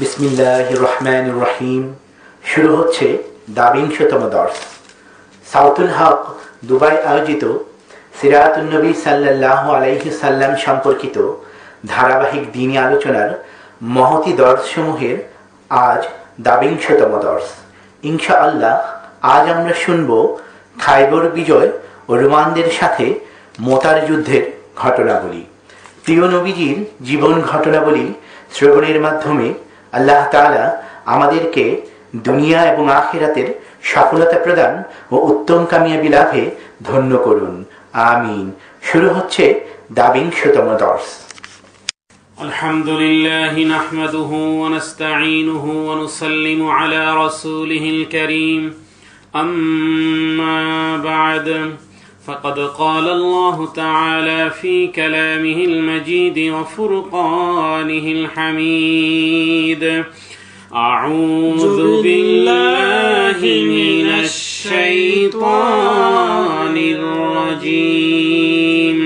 বিসমিল্লাহির রহমানির রহিম। শুরু হচ্ছে ২২তম দর্স। সাউতুল হক দুবাই আয়োজিত সিরাতুন নবী সাল্লাল্লাহু আলাইহি সাল্লাম সম্পর্কিত ধারাবাহিক দ্বীনি আলোচনার মহতী দর্সসমূহের আজ ২২তম দর্স। ইনশাআল্লাহ আজ আমরা শুনব খায়বর বিজয় ও রোমানদের সাথে মোতার যুদ্ধের ঘটনাবলী। প্রিয় নবীজির জীবন ঘটনাবলী শ্রবণের মাধ্যমে আল্লাহ তাআলা আমাদেরকে দুনিয়া এবং আখিরাতের সফলতা প্রদান ও উত্তম কামিয়াবি লাভে ধন্য করুন, আমিন। শুরু হচ্ছে ২২তম দর্স। আলহামদুলিল্লাহ নাহমাদুহু ওয়া নাস্তাঈনুহু ওয়া নুসাল্লিমু আলা রাসূলিহিল কারীম। আম্মা বা'দ। فقد قال الله تعالى في كلامه المجيد وفرقانه الحميد: أعوذ بالله من الشيطان الرجيم.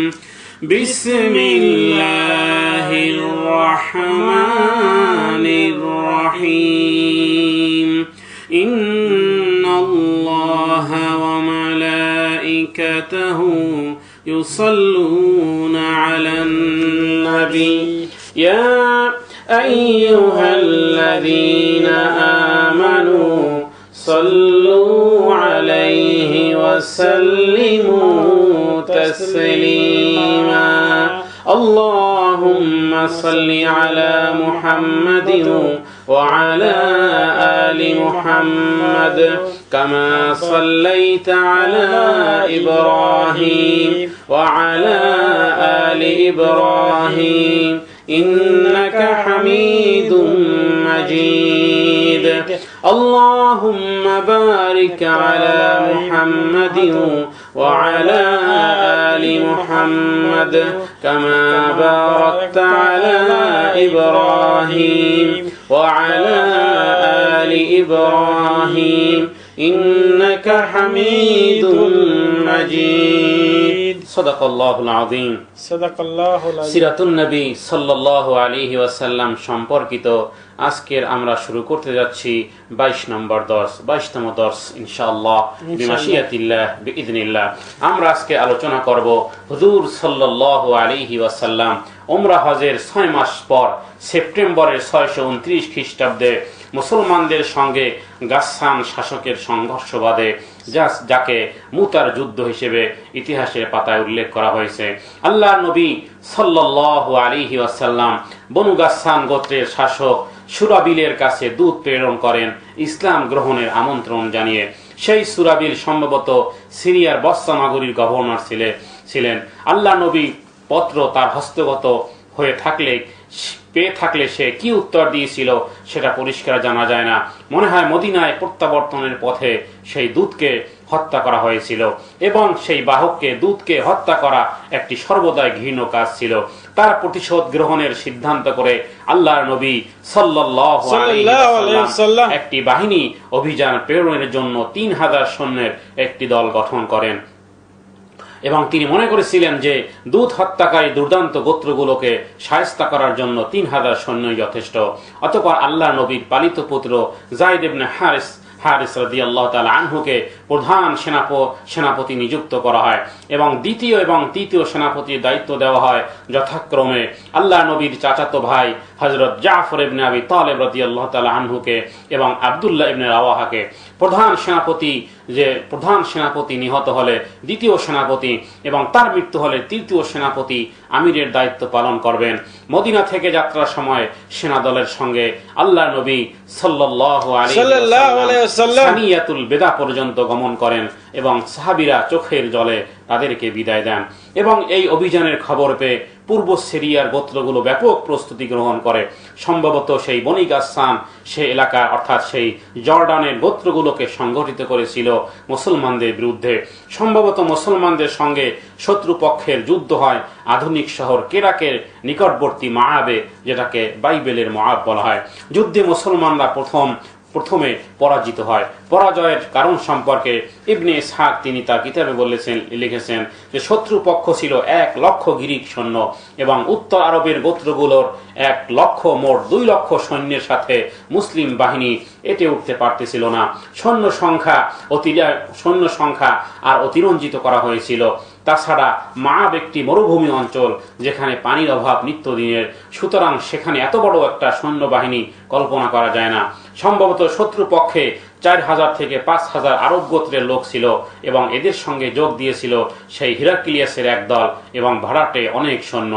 بسم الله الرحمن الرحيم. إن الله وملائكته يصلون على النبي يا أيها الذين آمنوا صلوا عليه وسلموا تسليما. اللهم صل على محمد وعلى آل محمد كما صليت على إبراهيم وعلى آل إبراهيم إنك حميد مجيد. اللهم بارك على محمد وعلى آل محمد كما باركت على إبراهيم وعلى آل إبراهيم إنك حميد مجيد. صدق الله العظيم. صدق الله العظيم. সিরাতুন নবী সাল্লাল্লাহু আলাইহি ওয়াসাল্লাম সম্পর্কিত আজকের আমরা শুরু করতে যাচ্ছি ২২ নম্বর দর্স, ২২তম দর্স ইনশাআল্লাহ বিমাশিয়াতিল্লাহ বিইذনিল্লাহ। আমরা আজকে আলোচনা করব হুজুর সাল্লাল্লাহু আলাইহি ওয়াসাল্লাম উমরা হজের ৬ মাস পর সেপ্টেম্বরের ৬২৯ খ্রিস্টাব্দে মুসলমানদের সঙ্গে গাসসান শাসকের সংঘর্ষ বাদে যাকে মুতার যুদ্ধ হিসেবে ইতিহাসের পাতায় উল্লেখ করা হয়েছে। আল্লাহর নবী সাল্লাল্লাহু আলাইহি ওয়াসাল্লাম বনু গাসসান গোত্রের শাসক সুরাবিলের কাছে দূত প্রেরণ করেন ইসলাম গ্রহণের আমন্ত্রণ জানিয়ে। সেই সুরাবিল সম্ভবত সিরিয়ার বসরা নগরীর গভর্নর ছিলেন। আল্লাহ নবী পত্র তার হস্তগত হয়ে পেয়ে থাকলে সে কি উত্তর দিয়েছিল সেটা পরিষ্কার জানা যায় না। মনে হয় মদিনায় প্রত্যাবর্তনের পথে সেই দূতকে হত্যা করা হয়েছিল এবং সেই বাহককে দূতকে হত্যা করা একটি সর্বদাই ঘৃণ্য কাজ ছিল। তার প্রতিশোধ গ্রহণের সিদ্ধান্ত করে আল্লাহর নবী সাল্লাল্লাহু আলাইহি ওয়াসাল্লাম একটি বাহিনী অভিযান প্রেরণের জন্য ৩০০০ সৈন্যের একটি দল গঠন করেন এবং তিনি মনে করেছিলেন যে দূত হত্যাকারী দুর্দান্ত গোত্রগুলোকে শায়েস্তা করার জন্য ৩০০০ সৈন্যই যথেষ্ট। অতঃপর আল্লাহ নবীর পালিত পুত্র যায়েদ ইবনে হারিস রাদিয়াল্লাহু তাআলা আনহুকে প্রধান সেনাপতি নিযুক্ত করা হয় এবং দ্বিতীয় এবং তৃতীয় সেনাপতির দায়িত্ব দেওয়া হয় যথাক্রমে আল্লাহ নবীর চাচাতো ভাই হযরত জাফর ইবনে আবি তালেব রাদিয়াল্লাহু তাআলা আনহুকে এবং আব্দুল্লাহ ইবনে রাওয়াহাকে। প্রধান সেনাপতি নিহত হলে দ্বিতীয় সেনাপতি এবং তার মৃত্যু হলে তৃতীয় সেনাপতি আমিরের দায়িত্ব পালন করবেন। মদিনা থেকে যাত্রার সময় সেনাদলের সঙ্গে আল্লাহ নবী সাল্লাল্লাহু আলাইহি ওয়াসাল্লাম সানিয়াতুল বেদা পর্যন্ত গমন করেন এবং সাহাবীরা চোখের জলে তাদেরকে বিদায় দেন এবং এই অভিযানের খবর পেয়ে পূর্ব সিরিয়ার গোত্রগুলো ব্যাপক প্রস্তুতি গ্রহণ করে। সম্ভবত সেই বনি গাসসান সে এলাকা অর্থাৎ সেই জর্ডানের গোত্রগুলোকে সংগঠিত করেছিল মুসলমানদের বিরুদ্ধে। সম্ভবত মুসলমানদের সঙ্গে শত্রুপক্ষের যুদ্ধ হয় আধুনিক শহর কেরাকের নিকটবর্তী মাআবে, যেটাকে বাইবেলের মোয়াব বলা হয়। যুদ্ধে মুসলমানরা প্রথম প্রথমে পরাজিত হয়। পরাজয়ের কারণ সম্পর্কে ইবনে ইসহাক তিনি তার কিতাবে লিখেছেন যে শত্রুপক্ষ ছিল 1,00,000 গ্রীক সৈন্য এবং উত্তর আরবের গোত্রগুলোর 1,00,000 মোট 2 লক্ষ সৈন্যের সাথে মুসলিম বাহিনী এটে উঠতে পারতেছিল না। সৈন্য সংখ্যা আর অতিরঞ্জিত করা হয়েছিল। তাছাড়া মাআব একটি মরুভূমি অঞ্চল, যেখানে পানির অভাব নিত্যদিনের, সুতরাং সেখানে এত বড় একটা সৈন্যবাহিনী কল্পনা করা যায় না। সম্ভবত শত্রুপক্ষে 4,000 থেকে 5,000 আরব গোত্রের লোক ছিল এবং এদের সঙ্গে যোগ দিয়েছিল সেই হিরাক্লিয়াসের একদল এবং ভাড়াটে অনেক সৈন্য।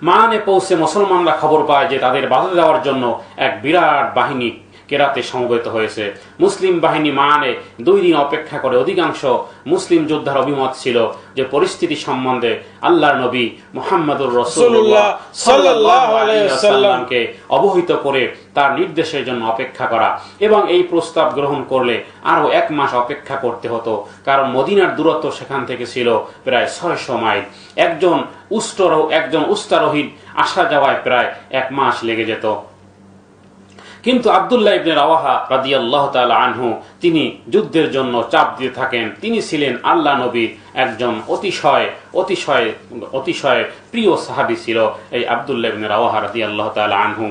মাআনে পৌঁছে মুসলমানরা খবর পায় যে তাদের বাধা দেওয়ার জন্য এক বিরাট বাহিনী কেরাতে সমবেত হয়েছে। মুসলিম বাহিনী মাআনে 2 দিন অপেক্ষা করে। অধিকাংশ মুসলিম যোদ্ধার অভিমত ছিল যে পরিস্থিতি সম্বন্ধে আল্লাহর নবী মুহাম্মদুর রাসূলুল্লাহ সাল্লাল্লাহু আলাইহি ওয়াসাল্লামকে অবহিত করে তার নির্দেশের জন্য অপেক্ষা করা এবং এই প্রস্তাব গ্রহণ করলে আরো 1 মাস অপেক্ষা করতে হতো, কারণ মদিনার দূরত্ব সেখান থেকে ছিল প্রায় 600 মাইল। একজন উস্তারোহীর আসা যাওয়ায় প্রায় 1 মাস লেগে যেত। কিন্তু আব্দুল্লাহ ইবনে রাওয়াহা রাদিয়াল্লাহু তাআলা আনহু তিনি যুদ্ধের জন্য চাপ দিয়ে থাকেন। তিনি ছিলেন আল্লাহ নবীর একজন অতিশয় প্রিয় সাহাবী ছিল এই আব্দুল্লাহ ইবনে রাওয়াহা রাদিয়াল্লাহু তাআলা আনহু।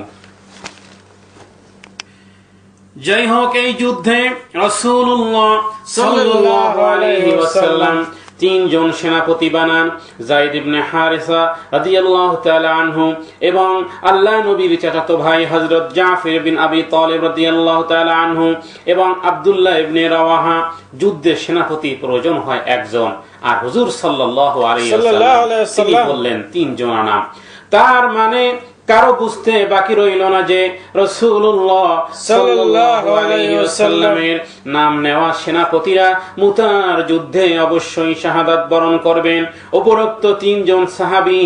যাই হোক, এই যুদ্ধে রাসূলুল্লাহ সাল্লাল্লাহু আলাইহি ওয়াসাল্লাম 3 জন সেনাপতি বানান, যায়েদ ইবনে হারিসা রাদিয়াল্লাহু তাআলা আনহু এবং আল্লাহ নবীর চাচাতো ভাই হযরত জাফর বিন আবি তালিব রাদিয়াল্লাহু তাআলা আনহু এবং আব্দুল্লাহ ইবনে রাওয়াহা। যুদ্ধে সেনাপতি প্রয়োজন হয় 1 জন, আর হুজুর সাল্লাল্লাহু আলাইহি ওয়াসাল্লাম তিনি বললেন 3 জন নাম। তার মানে কারো বুঝতে বাকি রইল না যে রাসূলুল্লাহ সাল্লাল্লাহু আলাইহি ওয়াসাল্লামের নাম নেওয়া সেনাপতিরা মুতার যুদ্ধে অবশ্যই শাহাদাত বরণ করবেন। উপরোক্ত 3 জন সাহাবী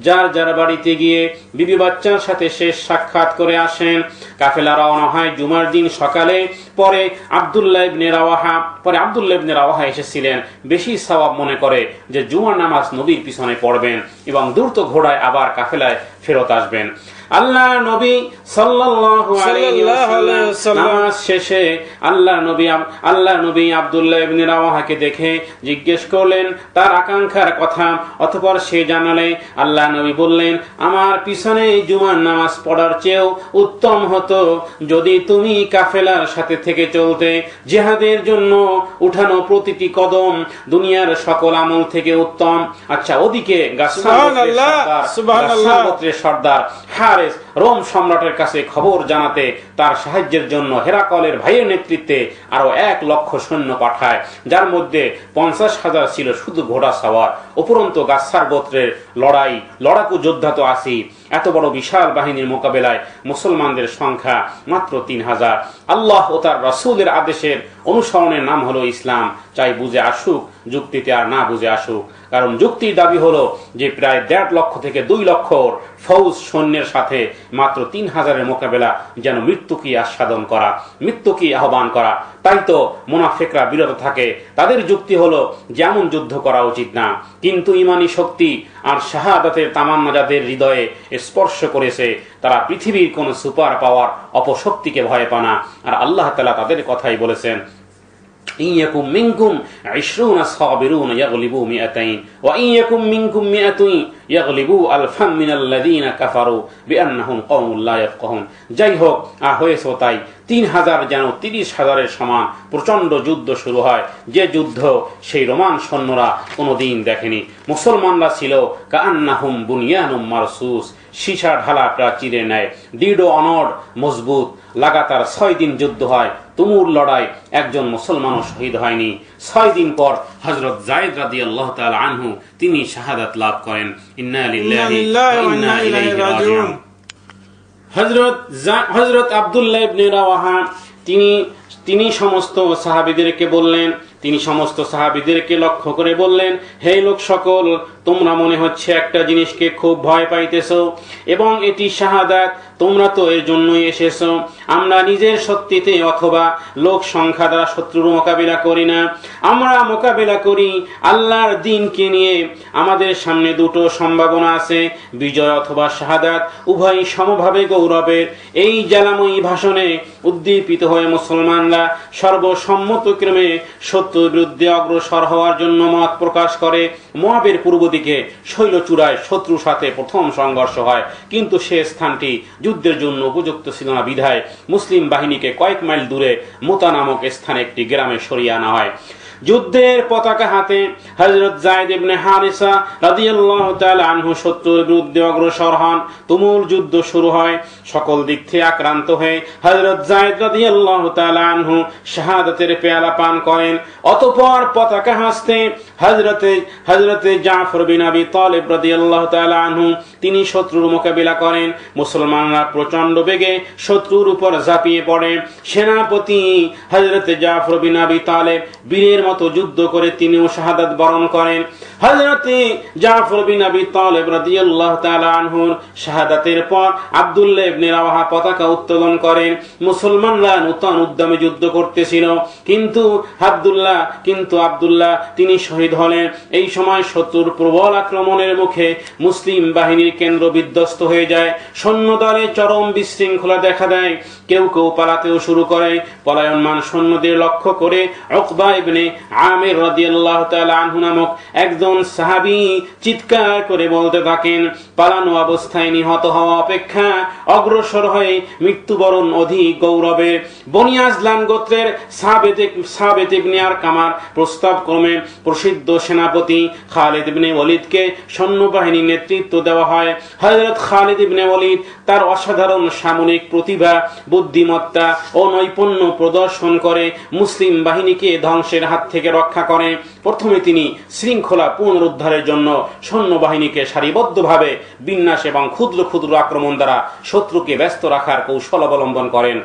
যার যার বাড়িতে গিয়ে বিবি বাচ্চার সাথে শেষ সাক্ষাৎ করে আসেন। কাফেলা রওনা হয় জুমার দিন সকালে। পরে আব্দুল্লাহ ইবনে রাওয়াহা এসেছিলেন বেশি সওয়াব মনে করে যে জুমার নামাজ নবীর পিছনে পড়বেন এবং দ্রুত ঘোড়ায় আবার কাফেলায় ফেরত আসবেন। আল্লাহ নবী সাল্লাল্লাহু আলাইহি ওয়াসাল্লাম নামাজ শেষে আল্লাহ নবী আব্দুল্লাহ ইবনে রাওয়াহাকে দেখে জিজ্ঞেস করলেন তার আকাঙ্ক্ষার কথা। অতঃপর সে জানালে আল্লাহ নবী বললেন, আমার পিছনে জুমার নামাজ পড়ার চেয়েও উত্তম হতো যদি তুমি কাফেলার সাথে থেকে চলতে। জিহাদের জন্য উঠানো প্রতিটি কদম দুনিয়ার সকল আমল থেকে উত্তম। আচ্ছা, ওদিকে গাসসান গোত্রের সর্দার হারেস রোম সম্রাটের কাছে খবর জানাতে তার সাহায্যের জন্য হেরাকলের ভাইয়ের নেতৃত্বে আরো 1,00,000 সৈন্য পাঠায়, যার মধ্যে 50,000 ছিল শুধু ঘোড়া সাওয়ার। উপরন্তু গাসসার গোত্রের লড়াকু যোদ্ধা তো আছি। এত বড় বিশাল বাহিনীর মোকাবেলায় মুসলমানদের সংখ্যা মাত্র 3,000। আল্লাহ ও তার রাসূলের আদেশের অনুসরণের নাম হলো ইসলাম। চাই বুঝে আসুক, যুক্তিতে আর না বুঝে আসুক। কারণ যুক্তির দাবি হলো যে প্রায় 1.5 লক্ষ থেকে 2 লক্ষর ফৌজ সৈন্যের সাথে মাত্র 3,000-এর মোকাবেলা যেন মৃত্যুকে আস্বাদন করা, মৃত্যুকে আহ্বান করা। তাই তো মুনাফিকরা বিরত থাকে। তাদের যুক্তি হলো যেমন যুদ্ধ করা উচিত না, কিন্তু ইমানি শক্তি আর শাহাদাতের তামান্না যাদের হৃদয়ে স্পর্শ করেছে তারা পৃথিবীর কোন সুপার পাওয়ার অপশক্তিকে ভয় পায় না। আর আল্লাহ তাআলা তাদের কথাই বলেছেন, ইয়াকুম মিনকুম 20 সাবিরুন ইয়াগলিবু 200 ওয়া ইয়াকুম মিনকুম 100 ইয়াগলিবু আলফাম মিনাল্লাযিনা কাফারু বিআন্নাহুম কওমুন লা ইয়াফকাহুন। যাই হোক, হয়েছে তাই 3,000 যেন 30,000-এর সমান প্রচন্ড যুদ্ধ শুরু হয়, যে যুদ্ধ সেই রোমান সৈন্যরা কোনোদিন দেখেনি। মুসলমানরা ছিল কাআন্নাহুম বুনিয়ানুম মারসুস, সীসা ঢালা প্রাচীরের ন্যায়, দৃঢ় অনড় মজবুত। লাগাতার 6 দিন যুদ্ধ হয়, তুমুল লড়াই, একজন মুসলমানও শহীদ হয়নি। 6 দিন পর হযরত যায়েদ রাদিয়াল্লাহু তাআলা আনহু তিনি শাহাদাত লাভ করেন। ইন্না লিল্লাহি ওয়া ইন্না ইলাইহি রাজিউন। হযরত আব্দুল্লাহ ইবনে রাওয়াহা তিনি সমস্ত সাহাবীদেরকে লক্ষ্য করে বললেন, হে লোক সকল, তোমরা মনে হচ্ছে একটা জিনিসকে খুব ভয় পাইতেছো এবং এটি শাহাদাত, তোমরা তো এর জন্যই এসেছো। আমরা নিজের শক্তিতে অথবা লোক সংখ্যা দ্বারা শত্রুর মোকাবিলা করি না, আমরা মোকাবিলা করি আল্লাহর দ্বীনকে নিয়ে। আমাদের সামনে দুটো সম্ভাবনা আছে, বিজয় অথবা শাহাদাত, উভয় সমভাবে গৌরবের। এই জ্বালাময়ী ভাষণে উদ্দীপিত হয়ে মুসলমানরা সর্বসম্মতক্রমে শত্রুর বিরুদ্ধে অগ্রসর হওয়ার জন্য মত প্রকাশ করে। মোয়াবের পূর্ব দিকে শৈলচূড়ায় শত্রুর সাথে প্রথম সংঘর্ষ হয়, কিন্তু সে স্থানটি যুদ্ধের জন্য উপযুক্ত ছিল না বিধায় মুসলিম বাহিনীকে কয়েক মাইল দূরে মুতা নামক স্থানে একটি গ্রামে সরিয়ে আনা হয়। যুদ্ধের পতাকা হাতে হযরত যায়েদ ইবনে হারিসা রাদিয়াল্লাহু তাআলা আনহু শত্রুর বিরুদ্ধে অগ্রসর হন। তুমুল যুদ্ধ শুরু হয়। সকল দিক থেকে আক্রান্ত হয়ে হযরত যায়েদ রাদিয়াল্লাহু তাআলা আনহু শাহাদাতের পেয়ালা পান করেন। অতঃপর পতাকা হাতে হযরতে জাফর বিন আবি তালিব রাদিয়াল্লাহু তাআলা আনহু তিনি শত্রুর মোকাবিলা করেন। মুসলমানরা প্রচন্ড বেগে শত্রুর উপর ঝাঁপিয়ে পড়ে। সেনাপতি হযরতে জাফর বিন আবি তালিব বীরের মতো যুদ্ধ করে তিনিও শাহাদাত বরণ করেন। হযরতে জাফর বিন আবি তালিব রাদিয়াল্লাহু তাআলা আনহুর শাহাদাতের পর আব্দুল্লাহ ইবনে রাওয়াহা পতাকা উত্তোলন করেন। মুসলমানরা নূতন উদ্যমে যুদ্ধ করতেছিল, কিন্তু আব্দুল্লাহ তিনি শহীদ হলেন। এই সময় শত্রুর প্রবল আক্রমণের মুখে মুসলিম বাহিনীর কেন্দ্র বিধ্বস্ত হয়ে যায়। সৈন্যদলে চরম বিশৃঙ্খলা দেখা দেয়। কেউ কেউ পালাতেও শুরু করে। পলায়নমান সৈন্যদের লক্ষ্য করে উকবা ইবনে আমির রাদিয়াল্লাহু তাআলা আনহু নামক একজন সাহাবী চিৎকার করে বলতে থাকেন, পালানো অবস্থায় নিহত হওয়া অপেক্ষা অগ্রসর হয়ে মৃত্যুবরণ অধিক গৌরবের। বনি আজলান গোত্রের সাবেত ইবনে আরকামার প্রস্তাব ক্রমে প্রসিদ্ধ সেনাপতি খালিদ ইবনে ওয়ালিদকে সৈন্যবাহিনী নেতৃত্ব দেওয়া হয়। হযরত খালিদ ইবনে ওয়ালিদ তার অসাধারণ সামরিক প্রতিভা, বুদ্ধিমত্তা ও নৈপুণ্য প্রদর্শন করে মুসলিম বাহিনীকে ধ্বংসের হাত থেকে রক্ষা করে। প্রথমে তিনি শৃঙ্খলা পুনরুদ্ধারের জন্য সৈন্যবাহিনীকে সারিবদ্ধভাবে বিন্যাস এবং ক্ষুদ্র ক্ষুদ্র আক্রমণ দ্বারা শত্রুকে ব্যস্ত রাখার কৌশল অবলম্বন করেন।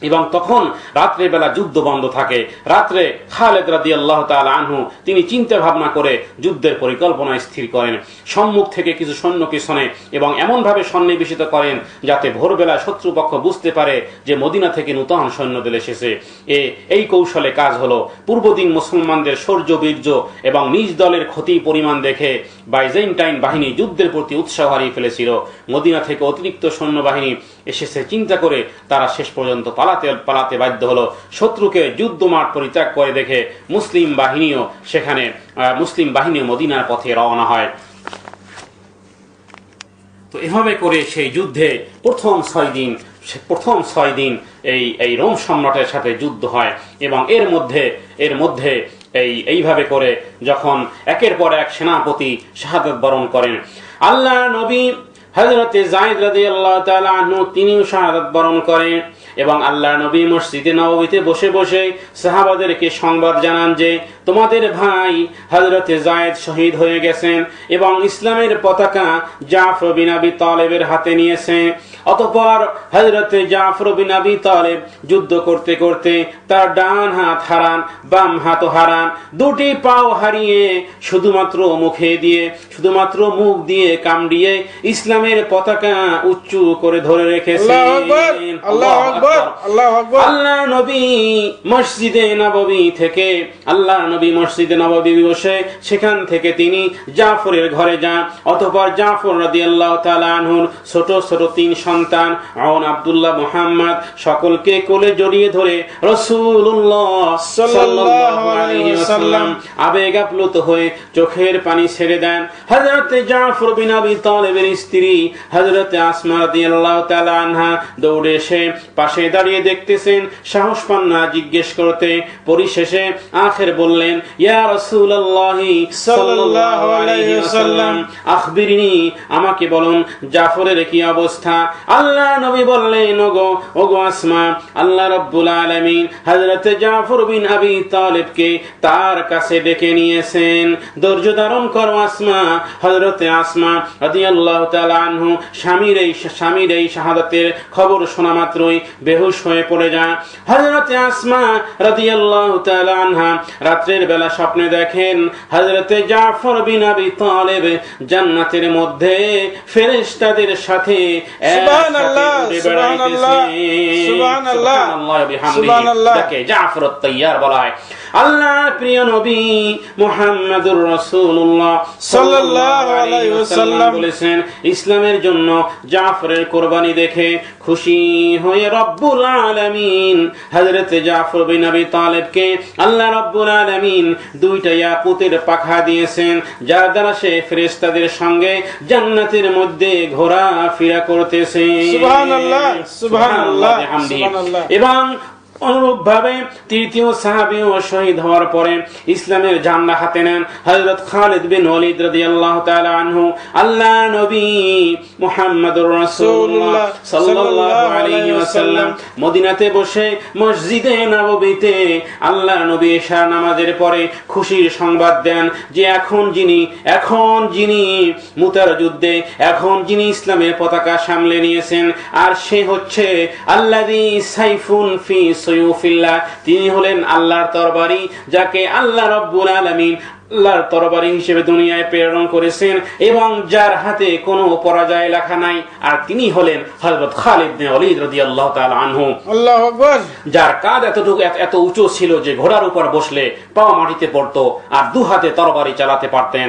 এবং তখন রাত্রে বেলা যুদ্ধ বন্ধ থাকে। রাত্রে খালেদ রাদিয়াল্লাহু তাআলা আনহু তিনি চিন্তা ভাবনা করে যুদ্ধের পরিকল্পনা স্থির করেন। সম্মুখ থেকে কিছু সৈন্যকে শোনে এবং এমন ভাবে সন্নিবেশিত করেন যাতে ভোরবেলা শত্রুপক্ষ বুঝতে পারে যে মদিনা থেকে নূতন সৈন্যদল এসেছে। এই কৌশলে কাজ হলো, পূর্বদিন মুসলমানদের শৌর্য বীর্য এবং নিজ দলের ক্ষতি পরিমাণ দেখে বাইজেন্টাইন বাহিনী যুদ্ধের প্রতি উৎসাহ হারিয়ে ফেলেছিল। মদিনা থেকে অতিরিক্ত সৈন্যবাহিনী এসেছে চিন্তা করে তারা শেষ পর্যন্ত পালাতে বাধ্য হলো। শত্রুকে যুদ্ধ মাঠ পরিত্যাগ করে দেখে মুসলিম বাহিনীও মদিনার পথে রওনা হয়। তো এভাবে করে সেই যুদ্ধে প্রথম ছয় দিন এই রোম সম্রাটের সাথে যুদ্ধ হয় এবং এর মধ্যে এইভাবে করে যখন একের পর এক সেনাপতি শাহাদাত বরণ করেন, আল্লাহ নবী হযরতে যায়েদ রাদিয়াল্লাহু তাআলা আনহু তিনিও শাহাদাত বরণ করেন এবং আল্লাহ নবী মসজিদে নববীতে বসে বসে সাহাবাদেরকে সংবাদ জানান যে তোমাদের ভাই হযরতে যায়েদ শহীদ হয়ে গেছেন এবং ইসলামের পতাকা জাফর বিন আবি তালেবের হাতে নিয়েছে। অতঃপর হযরতে জাফর বিন আবি তালেব যুদ্ধ করতে করতে তার ডান হাত হারান, বাম হাতও হারান, দুটি পাও হারিয়ে শুধুমাত্র মুখ দিয়ে কামড়িয়ে ইসলামের পতাকা উঁচু করে ধরে রেখেছেন। আল্লাহ নবী মসজিদে নববী বসে সেখান থেকে তিনি জাফরের ঘরে যান। অতঃপর জাফর রাদিয়াল্লাহু তাআলা আনহুর ছোট ছোট 3 সন্তান আউন, আব্দুল্লাহ, মুহাম্মদ সকলকে কোলে জড়িয়ে ধরে রাসূলুল্লাহ সাল্লাল্লাহু আলাইহি ওয়াসাল্লাম আবেগ আপ্লুত হয়ে চোখের পানি ছেড়ে দেন। হযরতে জাফর বিন আবি তালেবের স্ত্রী হযরতে আসমা রাদিয়াল্লাহু তাআলা আনহা দৌড়ে এসে পাশে দাঁড়িয়ে দেখতেছেন, সাহস পান না জিজ্ঞেস করতে। পরিশেষে আখের বললেন, ইয়া রাসূলুল্লাহ সাল্লাল্লাহু আলাইহি ওয়াসাল্লাম আখবিরনি, আমাকে বলুন জাফরের কি অবস্থা। আল্লাহ নবী বললেন, ওগো আসমা, আল্লাহ রাব্বুল আলামিন হযরতে জাফর বিন আবি তালেবকে তার কাছে ডেকে নিয়েছেন। ধৈর্য ধারণ করো আসমা। হযরতে আসমা রাদিয়াল্লাহু তাআলা আনহু স্বামীর এই শাহাদাতের খবর শোনা মাত্রই বেহুশ হয়ে পড়ে যান। হযরত আসমা রাদিয়াল্লাহু তাআলা আনহা রাত্রের বেলা স্বপ্নে দেখেন হযরত জাফর বিন আবি তালেব জান্নাতের মধ্যে ফেরেশতাদের সাথে সুবহানাল্লাহ সুবহানাল্লাহ সুবহানাল্লাহ সুবহানাল্লাহ। যাকে জাফর আত-তাইয়ার বলা হয়। আল্লাহর প্রিয় নবী মুহাম্মদুর রাসূলুল্লাহ সাল্লাল্লাহু আলাইহি ওয়াসাল্লাম বলেছেন, ইসলামের জন্য জাফরের কুরবানি দেখে খুশি হয়ে রব্বুল আলামিন হযরত জাফর বিন আবি তালেবকে আল্লাহ রব্বুল আলামিন দুইটা ইয়াকুতের পাখা দিয়েছেন, যার দ্বারা সে ফেরেশতাদের সঙ্গে জান্নাতের মধ্যে ঘোরাফেরা করতেছে। সুবহানাল্লাহ সুবহানাল্লাহ সুবহানাল্লাহ। এবং অনুরূপভাবে তৃতীয় সাহাবীও শহীদ হওয়ার পরে ইসলামের ঝান্ডা হাতে নেন হযরত খালিদ বিন ওয়ালিদ রাদিয়াল্লাহু তাআলা আনহু। আল্লাহ নবী মুহাম্মদুর রাসূলুল্লাহ সাল্লাল্লাহু আলাইহি ওয়াসাল্লাম মদিনাতে বসে মসজিদে নববীতে আল্লাহ নবী এশা নামাজের পরে খুশির সংবাদ দেন যে এখন যিনি মুতার যুদ্ধে যিনি ইসলামের পতাকা সামলে নিয়েছেন আর সে হচ্ছে আল্লাযী সাইফুন ফি সুয়ুফিল্লাহ, তিনি হলেন আল্লাহর তরবারি, যাকে আল্লাহ রাব্বুল আলামিন আল্লাহর তরবারি হিসেবে দুনিয়ায় প্রেরণ করেছেন এবং যার হাতে কোনো পরাজয় লেখা নাই, আর তিনি হলেন হযরত খালিদ বিন ওয়ালিদ রাদিয়াল্লাহু তাআলা আনহু। আল্লাহু আকবার। যার কাঁধ এত উঁচু ছিল যে ঘোড়ার উপর বসলে পা মাটিতে পড়তো আর দু হাতে তরবারি চালাতে পারতেন,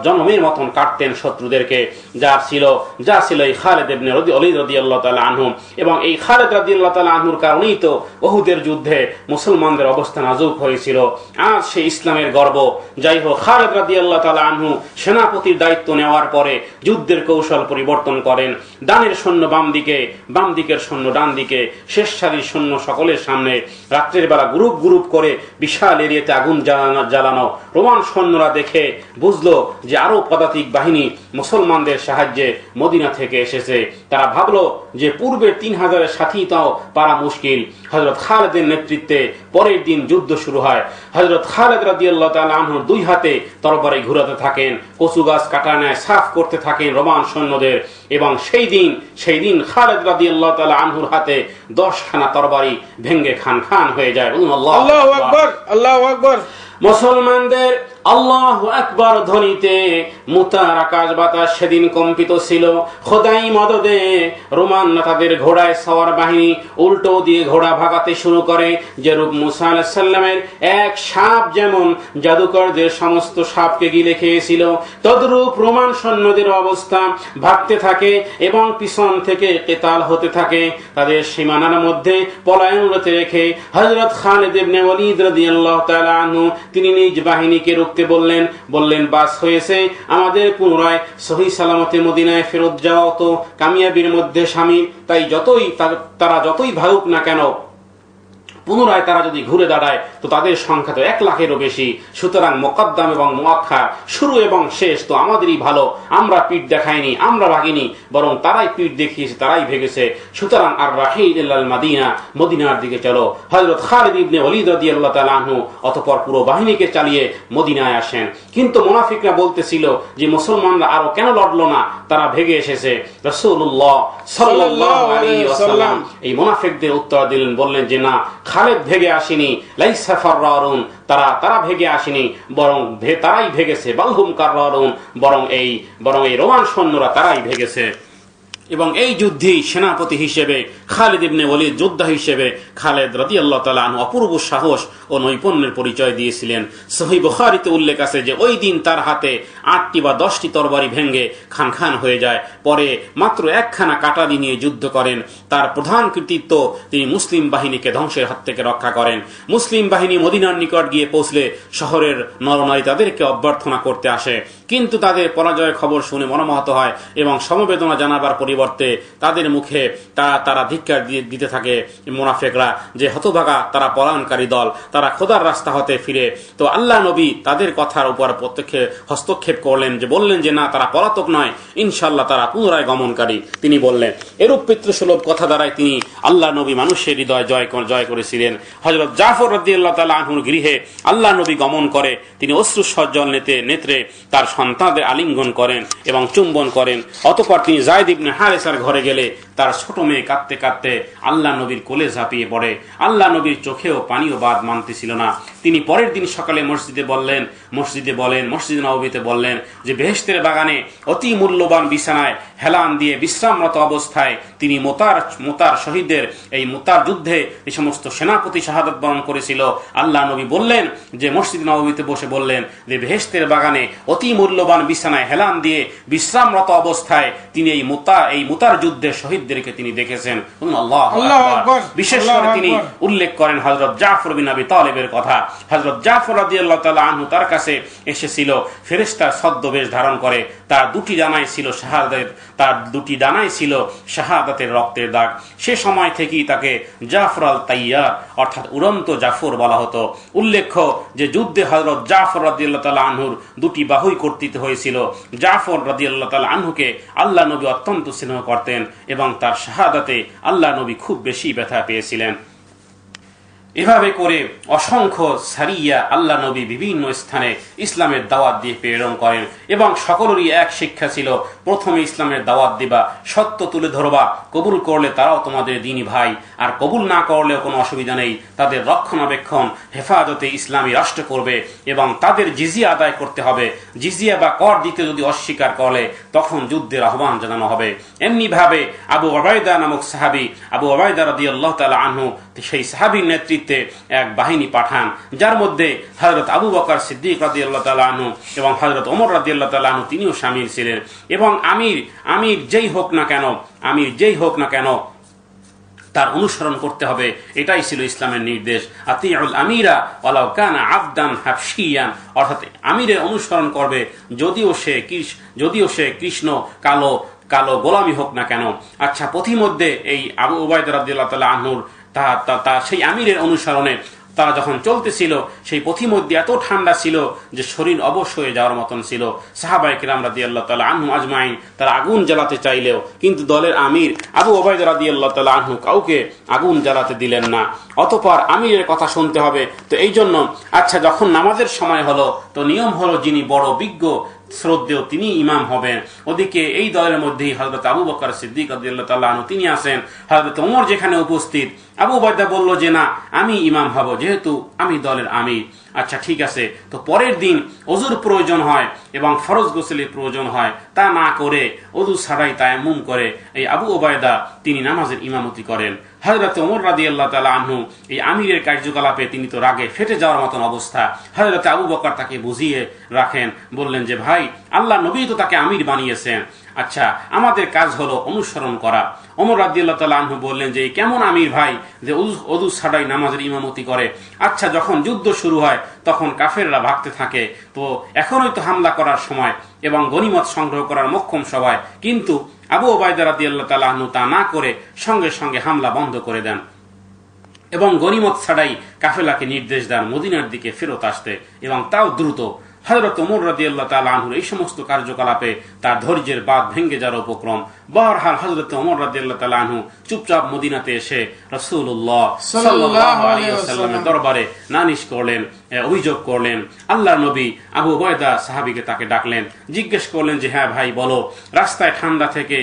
জনমের মতন কাটতেন শত্রুদেরকে। যা ছিল এই খালিদ ইবনে ওয়ালিদ রাদিয়াল্লাহু তাআলা আনহু। এবং এই খালিদ রাদিয়াল্লাহু তাআলা আনহুর কারণেই তো উহুদের যুদ্ধে মুসলমানদের অবস্থা নাজুক হয়েছিল। আজ সেই ইসলামের গর্ব। যাই হোক, খালিদ রাদিয়াল্লাহু তাআলা আনহু সেনাপতির দায়িত্ব নেওয়ার পরে যুদ্ধের কৌশল পরিবর্তন করেন। ডানের সৈন্য বাম দিকে, বাম দিকের সৈন্য ডান দিকে, শেষ সারির সৈন্য সকলের সামনে। রাত্রের বেলা গ্রুপ করে বিশাল এরিয়াতে আগুন জ্বালানো। রোমান সৈন্যরা দেখে বুঝলো যে আরো পদাতিক বাহিনী মুসলমানদের সাহায্যে মদিনা থেকে এসেছে। তারা ভাবলো যে পূর্বের 3000-এর সাথেই তাও পারা মুশকিল। হযরত খালিদের নেতৃত্বে পরের দিন যুদ্ধ শুরু হয়। হযরত খালিদ রাদিয়াল্লাহু তাআলা আনহুর দুই হাতে তরবারি ঘুরাতে থাকেন, কচু গাছ কাটা নেয় সাফ করতে থাকেন রোমান সৈন্যদের। এবং সেই দিন খালিদ রাদিয়াল্লাহু তাআলা আনহুর হাতে 10খানা তরবারি ভেঙ্গে খান হয়ে যায়। আল্লাহু আকবার, আল্লাহু আকবার। মুসলমানদের আল্লাহু আকবার ধ্বনিতে মুতার আকাশ বাতাস সেদিন কম্পিত ছিল। খোদাই মদদে রোমান তাদের ঘোড়ায় সওয়ার বাহিনী উল্টো দিয়ে ঘোড়া ভাগাতে শুরু করে। যেরূপ মুসা আলাইহিস সালামের এক সাপ যেমন জাদুকরদের সমস্ত সাপকে গিলে খেয়েছিল, তদ্রূপ রোমান সৈন্যদের অবস্থা ভাগতে থাকে এবং পিছন থেকে কেতাল হতে থাকে। তাদের সীমানার মধ্যে পলায়নরত রেখে হযরত খালিদ ইবনে ওয়ালিদ রাদিয়াল্লাহু তাআলা আনহু তিনি নিজ বাহিনীকে রুখতে বললেন বাস হয়েছে, আমাদের পুনরায় সহি সালামতে মদিনায় ফেরত যাওয়া তো কামিয়াবির মধ্যে শামিল। তাই তারা যতই ভাগুক না কেন, পুনরায় তারা যদি ঘুরে দাঁড়ায় তো তাদের সংখ্যা তো 1 লাখেরও বেশি। সুতরাং মোকদ্দম এবং মুআক্খার, শুরু এবং শেষ তো আমাদেরই ভালো। আমরা পিঠ দেখাইনি, আমরা ভাগিনি, বরং তারাই পিঠ দেখিয়েছে, তারাই ভেগেছে। সুতরাং আর রাহিল ইলাল মাদিনা, মদিনার দিকে চলো। হযরত খালিদ ইবনে ওয়ালিদ রাদিয়াল্লাহু তাআলা আনহু অতঃপর পুরো বাহিনীকে চালিয়ে মদিনায় আসেন। কিন্তু মুনাফিকরা বলতেছিল যে মুসলমানরা আরো কেন লড়লো না, তারা ভেগে এসেছে। রাসূলুল্লাহ সাল্লাল্লাহু আলাইহি ওয়াসাল্লাম এই মুনাফিকদের উত্তর দিলেন, বললেন যে না, খালিদ ভেগে আসেনি, লাইসা ফাররারুন, তারা ভেগে আসেনি, বরং তারাই ভেগেছে। বালহুম কাররারুন, বরং এই রোমান সৈন্যরা তারাই ভেগেছে। এবং এই যুদ্ধে সেনাপতি হিসেবে খালিদ ইবনে ওয়ালিদ, যোদ্ধা হিসেবে খালিদ রাদিয়াল্লাহু তাআলা আনহু অপূর্ব সাহস ও নৈপুণ্যের পরিচয় দিয়েছিলেন। সহিহ বুখারীতে উল্লেখ আছে যে ওই দিন তার হাতে 8টি বা 10টি তরবারি ভেঙে খান হয়ে যায়। পরে মাত্র 1খানা কাটারি নিয়ে যুদ্ধ করেন। তার প্রধান কৃতিত্ব, তিনি মুসলিম বাহিনীকে ধ্বংসের হাত থেকে রক্ষা করেন। মুসলিম বাহিনী মদিনার নিকট গিয়ে পৌঁছলে শহরের নরনারী তাদেরকে অভ্যর্থনা করতে আসে, কিন্তু তাদের পরাজয়ের খবর শুনে মর্মাহত হয় এবং সমবেদনা জানাবার পরিবর্তে তাদের মুখে তারা ধিক্কার দিতে থাকে মুনাফিকরা যে হতভাগা, তারা পলায়নকারী দল, তারা খোদার রাস্তা হতে ফিরে। তো আল্লাহ নবী তাদের কথার উপর প্রত্যক্ষ হস্তক্ষেপ করলেন, বললেন যে না, তারা পলাতক নয়, ইনশাআল্লাহ তারা পুনরায় গমনকারী। তিনি বললেন, এরূপ পিতৃসুলভ কথা দ্বারাই তিনি আল্লাহ নবী মানুষের হৃদয় জয় করেছিলেন। হযরত জাফর রাদিয়াল্লাহু তাআলা আনহুর গৃহে আল্লাহ নবী গমন করে তিনি অশ্রুসজ্জল নেত্রে তার সন্তানদের আলিঙ্গন করেন এবং চুম্বন করেন। অতঃপর তিনি যায়েদ ইবনে হারেসার ঘরে গেলে তার ছোট মেয়ে কাঁদতে কাঁদতে আল্লাহ নবীর কোলে ঝাঁপিয়ে পড়ে। আল্লাহ নবীর চোখেও পানিও বাদ মানতেছিল না। তিনি পরের দিন সকালে মসজিদে মসজিদ নববীতে বললেন যে বেহেশতের বাগানে অতি মূল্যবান বিছানায় হেলান দিয়ে বিশ্রামরত অবস্থায় তিনি মোতার শহীদদের এই মোতার যুদ্ধে এই সমস্ত সেনাপতি শাহাদাত বরণ করেছিল। আল্লাহ নবী বললেন যে মসজিদ নববীতে বসে বললেন যে বেহেশতের বাগানে অতি মূল্যবান বিছানায় হেলান দিয়ে বিশ্রামরত অবস্থায় তিনি এই মুতার যুদ্ধে শহীদদেরকে তিনি দেখেছেন। আল্লাহু আকবার। বিশেষ করে তিনি উল্লেখ করেন হযরত জাফর বিন আবি তালিবের কথা। হযরত জাফর রাদিয়াল্লাহু তাআলা আনহু তার কাছে এসেছিল ফেরেশতার ছদ্মবেশ ধারণ করে। তার দুটি ডানায় ছিল শাহাদাতের রক্তের দাগ। সে সময় থেকেই তাকে জাফর আল তাইয়ার অর্থাৎ উড়ন্ত জাফর বলা হতো। উল্লেখ্য যে যুদ্ধে হযরত জাফর রাদিয়াল্লাহু তাআলা আনহুর দুটি বাহুই কর্তৃত হয়েছিল। জাফর রাদিয়াল্লাহু তাআলা আনহুকে আল্লাহ নবী অত্যন্ত স্নেহ করতেন এবং তার শাহাদাতে আল্লাহ নবী খুব বেশি ব্যথা পেয়েছিলেন। এভাবে করে অসংখ্য সারিয়া আল্লাহ নবী বিভিন্ন স্থানে ইসলামের দাওয়াত দিয়ে প্রেরণ করেন এবং সকলেরই এক শিক্ষা ছিল প্রথমে ইসলামের দাওয়াত দিবা, সত্য তুলে ধরবা, কবুল করলে তারাও তোমাদের দ্বীনী ভাই, আর কবুল না করলেও কোনো অসুবিধা নেই, তাদের রক্ষণাবেক্ষণ হেফাজতে ইসলামী রাষ্ট্র করবে এবং তাদের জিজিয়া আদায় করতে হবে। জিজিয়া বা কর দিতে যদি অস্বীকার করে তখন যুদ্ধের আহ্বান জানানো হবে। এমনিভাবে আবু উবাইদা নামক সাহাবী, আবু উবাইদা রাদিয়াল্লাহু তাআলা আনহু সেই সাহাবীর নেতৃত্বে এক বাহিনী পাঠান, যার মধ্যে হযরত আবু বকর সিদ্দিক রাদিয়াল্লাহু তাআলা আনহু এবং হযরত ওমর রাদিয়াল্লাহু তাআলা আনহু তিনিও শামিল ছিলেন। এবং আমির যেই হোক না কেন তার অনুসরণ করতে হবে, এটাই ছিল ইসলামের নির্দেশ। আতিউল আমিরা ওয়ালাউ কানা আবদান হাবশিয়ান, অর্থাৎ আমিরের অনুসরণ করবে যদিও সে কৃষ্ণ কালো গোলামি হোক না কেন। আচ্ছা, পথিমধ্যে এই আবু উবাইদা রাদিয়াল্লাহু তাআলা আনহুর তা সেই আমিরের অনুসরণে তারা যখন চলতেছিল সেই পথিমধ্যে এত ঠান্ডা ছিল যে শরীর অবশ হয়ে যাওয়ার মতন ছিল। সাহাবায়ে কিরাম রাদিয়াল্লাহু তাআলা আনহুম আজমাইন তারা আগুন জ্বালাতে চাইলেও কিন্তু দলের আমির আবু উবাইদা রাদিয়াল্লাহু তাআলা আনহু কাউকে আগুন জ্বালাতে দিলেন না। অতঃপর আমিরের কথা শুনতে হবে। তো এই জন্য আচ্ছা, যখন নামাজের সময় হলো তো নিয়ম হলো যিনি বড় বিজ্ঞ শ্রদ্ধেয় তিনি ইমাম হবেন। ওদিকে এই দলের মধ্যেই হযরত আবু বকর সিদ্দিক রাদিয়াল্লাহু তাআলা আনহু তিনি আছেন। হযরত ওমর যেখানে উপস্থিত, আবু উবাইদা বলল যে না, আমি ইমাম হব যেহেতু আমি দলের আমির। আচ্ছা ঠিক আছে। তো পরের দিন ওযুর প্রয়োজন হয় এবং ফরজ গোসলের প্রয়োজন হয়, তা না করে ওযু ছাড়াই তায়াম্মুম করে এই আবু উবাইদা তিনি নামাজের ইমামতি করেন। হযরত ওমর রাদিয়াল্লাহু তাআলা আনহু এই আমিরের কার্যকলাপে তিনি তো রাগে ফেটে যাওয়ার মতন অবস্থা। হযরত আবু বকর তাকে বুঝিয়ে রাখেন, বললেন যে ভাই, আল্লাহ নবী তো তাকে আমির বানিয়েছেন, আচ্ছা আমাদের কাজ হলো অনুসরণ করা। ওমর রাদিয়াল্লাহু তাআলা আনহু বললেন যে কেমন আমির ভাই যে ওযু ছাড়াই নামাজের ইমামতি করে? আচ্ছা, যখন যুদ্ধ শুরু হয় তখন কাফেররা ভাগতে থাকে, তো এখনই তো হামলা করার সময় এবং গনিমত সংগ্রহ করার মোক্ষম সময়, কিন্তু আবু উবাইদা রাদিয়াল্লাহু তাআলা আনহু তা না করে সঙ্গে সঙ্গে হামলা বন্ধ করে দেন এবং গনিমত ছাড়াই কাফেলাকে নির্দেশ দেন মদিনার দিকে ফেরত আসতে, এবং তাও দ্রুত। হযরত ওমর রাদিয়াল্লাহু তাআলা আনহুর এই সমস্ত কার্যকলাপে তার ধৈর্যের বাঁধ ভেঙে যাওয়ার উপক্রম। বহরহাল হযরত ওমর রাদিয়াল্লাহু তাআলা আনহু চুপচাপ মদিনাতে এসে রাসূলুল্লাহ সাল্লাল্লাহু আলাইহি ওয়াসাল্লামের দরবারে নালিশ করলেন, অভিযোগ করলেন। আল্লাহর নবী আবু উবাইদা সাহাবীকে তাকে ডাকলেন, জিজ্ঞেস করলেন যে হ্যাঁ ভাই বলো, রাস্তায় ঠান্ডা থেকে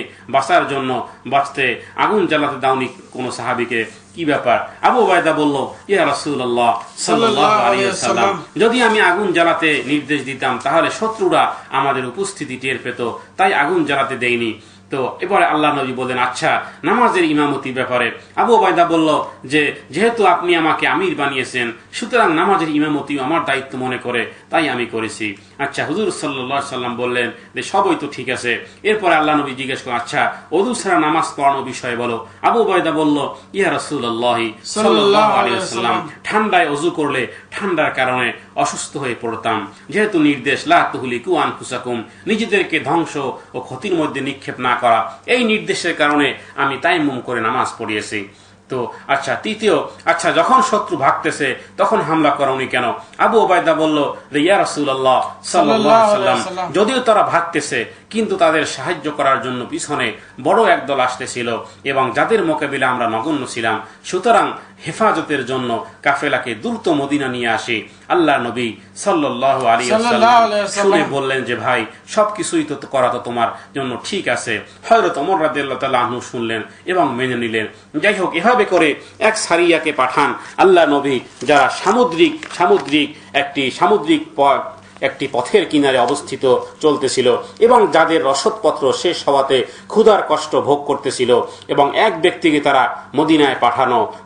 বাঁচতে আগুন জ্বালাতে দাওনি কোনো সাহাবীকে, কি ব্যাপার? আবু উবাইদা বলল, ইয়া রাসূলুল্লাহ সাল্লাল্লাহু আলাইহি ওয়াসাল্লাম, যদি আমি আগুন জ্বালাতে নির্দেশ দিতাম তাহলে শত্রুরা আমাদের উপস্থিতি টের পেত, তাই আগুন জ্বালাতে দেইনি। তো এবারে আল্লাহ নবী বললেন আচ্ছা নামাজের ইমামতির ব্যাপারে। আবু উবাইদা বলল যে যেহেতু আপনি আমাকে আমির বানিয়েছেন সুতরাং নামাজের ইমামতি আমার দায়িত্ব মনে করে তাই আমি করেছি। আচ্ছা, হুজুর সাল্লাল্লাহু আলাইহি ওয়াসাল্লাম বললেন যে সবই তো ঠিক আছে। এরপরে আল্লাহ নবী জিজ্ঞেস করেন, আচ্ছা ওযু ছাড়া নামাজ পড়ানোর বিষয়ে বলো। আবু উবাইদা বলল, ইয়া রাসূলুল্লাহ সাল্লাল্লাহু আলাইহি ওয়াসাল্লাম, ঠান্ডায় ওযু করলে ঠান্ডার কারণে অসুস্থ হয়ে পড়তাম, যেহেতু নির্দেশ লা তুহলিকু আনফুসাকুম, নিজেদেরকে ধ্বংস ও ক্ষতির মধ্যে নিক্ষেপ না করা, এই নির্দেশের কারণে আমি তায়াম্মুম করে নামাজ পড়িয়েছি। তো আচ্ছা তৃতীয়, আচ্ছা যখন শত্রু ভাগতেছে তখন হামলা করোনি কেন? আবু উবাইদা বলল যে ইয়া রাসূলুল্লাহ সাল্লাল্লাহু আলাইহি ওয়াসাল্লাম, যদিও তারা ভাগতেছে কিন্তু তাদের সাহায্য করার জন্য পিছনে বড় একদল আসতেছিল এবং যাদের মোকাবিলা আমরা নগণ্য ছিলাম। সুতরাং হেফাজতের জন্য কাফেলাকে দ্রুত মদিনা নিয়ে আসি। আল্লাহ নবী সাল্লাল্লাহু আলাইহি ওয়াসাল্লাম শুনে বললেন যে ভাই সবকিছুই তো করা তো তোমার জন্য ঠিক আছে। হযরত ওমর রাদিয়াল্লাহু তাআলা আনহু শুনলেন এবং মেনে নিলেন। যাই হোক, এভাবে করে এক সারিয়াকে পাঠান আল্লাহ নবী, যারা একটি পথের কিনারে অবস্থিত চলতেছিল এবং যাদের রসদপত্র শেষ হওয়াতে ক্ষুধার কষ্ট ভোগ করতেছিল, এবং এক ব্যক্তিকে তারা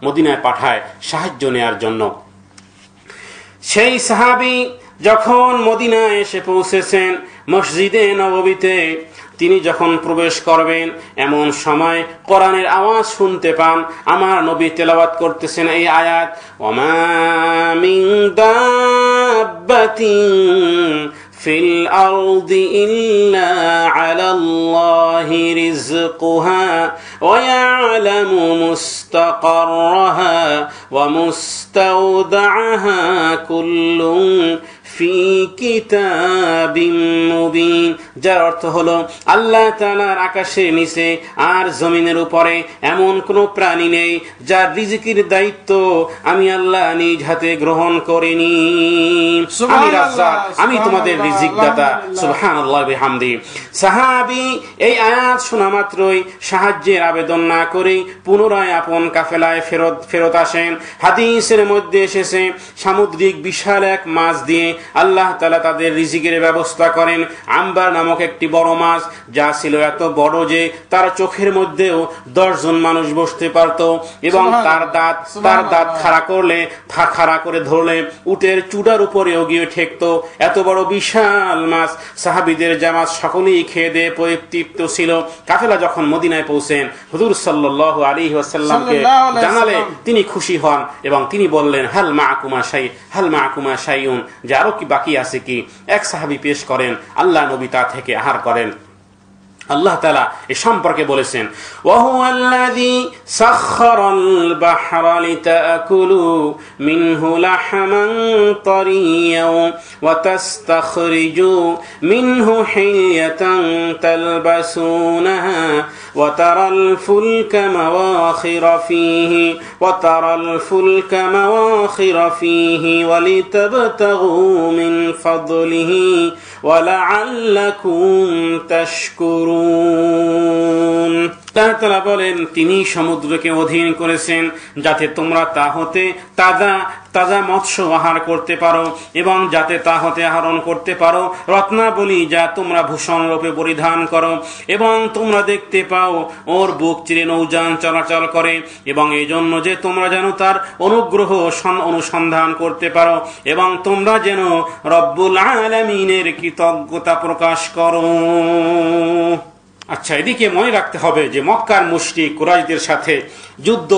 মদিনায় পাঠায় সাহায্য নেয়ার জন্য। সেই সাহাবী যখন মদিনায় এসে পৌঁছেছেন মসজিদে নববীতে, তিনি যখন প্রবেশ করবেন এমন সময় কোরআনের আওয়াজ শুনতে পান। আমার নবী তেলাওয়াত করতেছেন এই আয়াত, ওমা মিন দাব্বাতিন ফিল আরদি ইল্লা আলাল্লাহি রিজকুহা ওয়া ইয়ালামু মুস্তাকাররাহা ওয়া মুস্তাওদাআহা কুল্লুন ফি কিতাবিম মুবিন। যার অর্থ হলো আল্লাহ তাআলার আকাশের নিচে আর জমিনের উপরে এমন কোন প্রাণী নেই যার রিজিকের দায়িত্ব আমি আল্লাহ নিজ হাতে গ্রহণ করিনি। আমি রাজ্জাক, আমি তোমাদের রিজিক দাতা। সুবহানাল্লাহ বিহামদি। সাহাবী এই আয়াত শোনা মাত্রই সাহায্যের আবেদন না করে পুনরায় আপন কাফেলায় ফেরত আসেন। হাদিসের মধ্যে এসেছে সামুদ্রিক বিশাল এক মাছ দিয়ে আল্লাহ তাআলা তাদের রিজিকের ব্যবস্থা করেন। আম্বার নামক একটি বড় মাছ, যা ছিল এত বড় যে তার চোখের মধ্যেও 10 জন মানুষ বসতে পারত, এবং তার দাঁত খাড়া করে ধরলে উটের চূড়ার উপরেও গিয়ে ঠেকতো। এত বড় বিশাল মাছ সাহাবীদের জামাত সকলেই খেয়ে দিয়ে তৃপ্ত ছিল। কাফেলা যখন মদিনায় পৌঁছেন হুজুর সাল্লাল্লাহু আলাইহি ওয়াসাল্লামকে জানালে তিনি খুশি হন এবং তিনি বললেন, হাল মাআকুমা শাইউন, যে আরো কি বাকি আছে কি? এক সাহাবী পেশ করেন, আল্লাহ নবী তা থেকে আহার করেন। আল্লাহ তাআলা এ সম্পর্কে বলেছেন, ওয়া হুয়াল্লাযী সাখখারাল বাহরা লিতাকুলু মিনহু লাহমান তারিয়াও ওয়া তাস্তাখরিজু মিনহু হিয়াতান তালবাসুনাহা ওয়া তারাল ফুলকা মাওয়াখিরা ফীহি ওয়া লিতাবতাগু মিন ফাদলিহি ওয়া লাআল্লাকুম তাশকুরুন। তাআলা বলেন, তিনি সমুদ্রকে অধীন করেছেন যাতে তোমরা তা হতে তাজা মৎস্য আহার করতে পারো এবং যাতে তা হতে আহরণ করতে পারো রত্নাবলী, যা তোমরা ভূষণ রূপে পরিধান করো, এবং তোমরা দেখতে পাও ওর বুক চিরে নৌযান চলাচল করে, এবং এই জন্য যে তোমরা যেন তার অনুগ্রহ অনুসন্ধান করতে পারো এবং তোমরা যেন রব্বুল আলামিনের কৃতজ্ঞতা প্রকাশ করো। আচ্ছা, এদিকে মনে রাখতে হবে যে মক্কার মুশরিক কুরাইশদের সাথে যুদ্ধ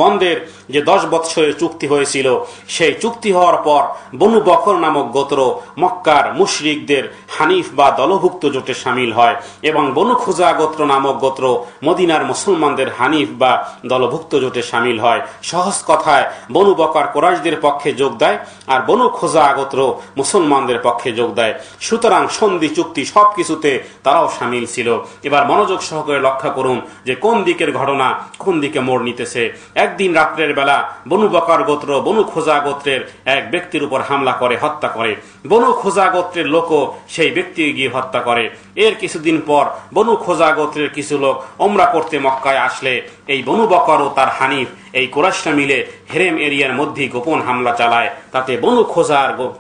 বন্ধের যে 10 বৎসরের চুক্তি হয়েছিল, সেই চুক্তি হওয়ার পর বনু বকর নামক গোত্র মক্কার মুশরিকদের হানিফ বা দলভুক্ত জোটে সামিল হয়, এবং বনু খুজা গোত্র নামক গোত্র মদিনার মুসলমানদের হানিফ বা দলভুক্ত জোটে সামিল হয়। সহজ কথায় বনু বকর কুরাইশদের পক্ষে যোগ দেয় আর বনু খুজা গোত্র মুসলমানদের পক্ষে যোগ দেয়। সুতরাং সন্ধি চুক্তি সবকিছুতে তারাও সামিল ছিল। এবার মনোযোগ সহকারে লক্ষ্য করুন যে কোন দিকের ঘটনা কোন দিকে মোড় নিতেছে। একদিন রাত্রের বেলা বনু বকর গোত্র বনু খুজা গোত্রের এক ব্যক্তির উপর হামলা করে হত্যা করে। বনু খুজা গোত্রের লোকও সেই ব্যক্তিকে গিয়ে হত্যা করে। এর কিছুদিন পর বনু খুজা গোত্রের কিছু লোক ওমরা করতে মক্কায় আসলে এই বনু বকর ও তার হানিফ এই কুরাইশরা মিলে হেরেম এরিয়ার মধ্যে গোপন হামলা চালায়। তাতে বনু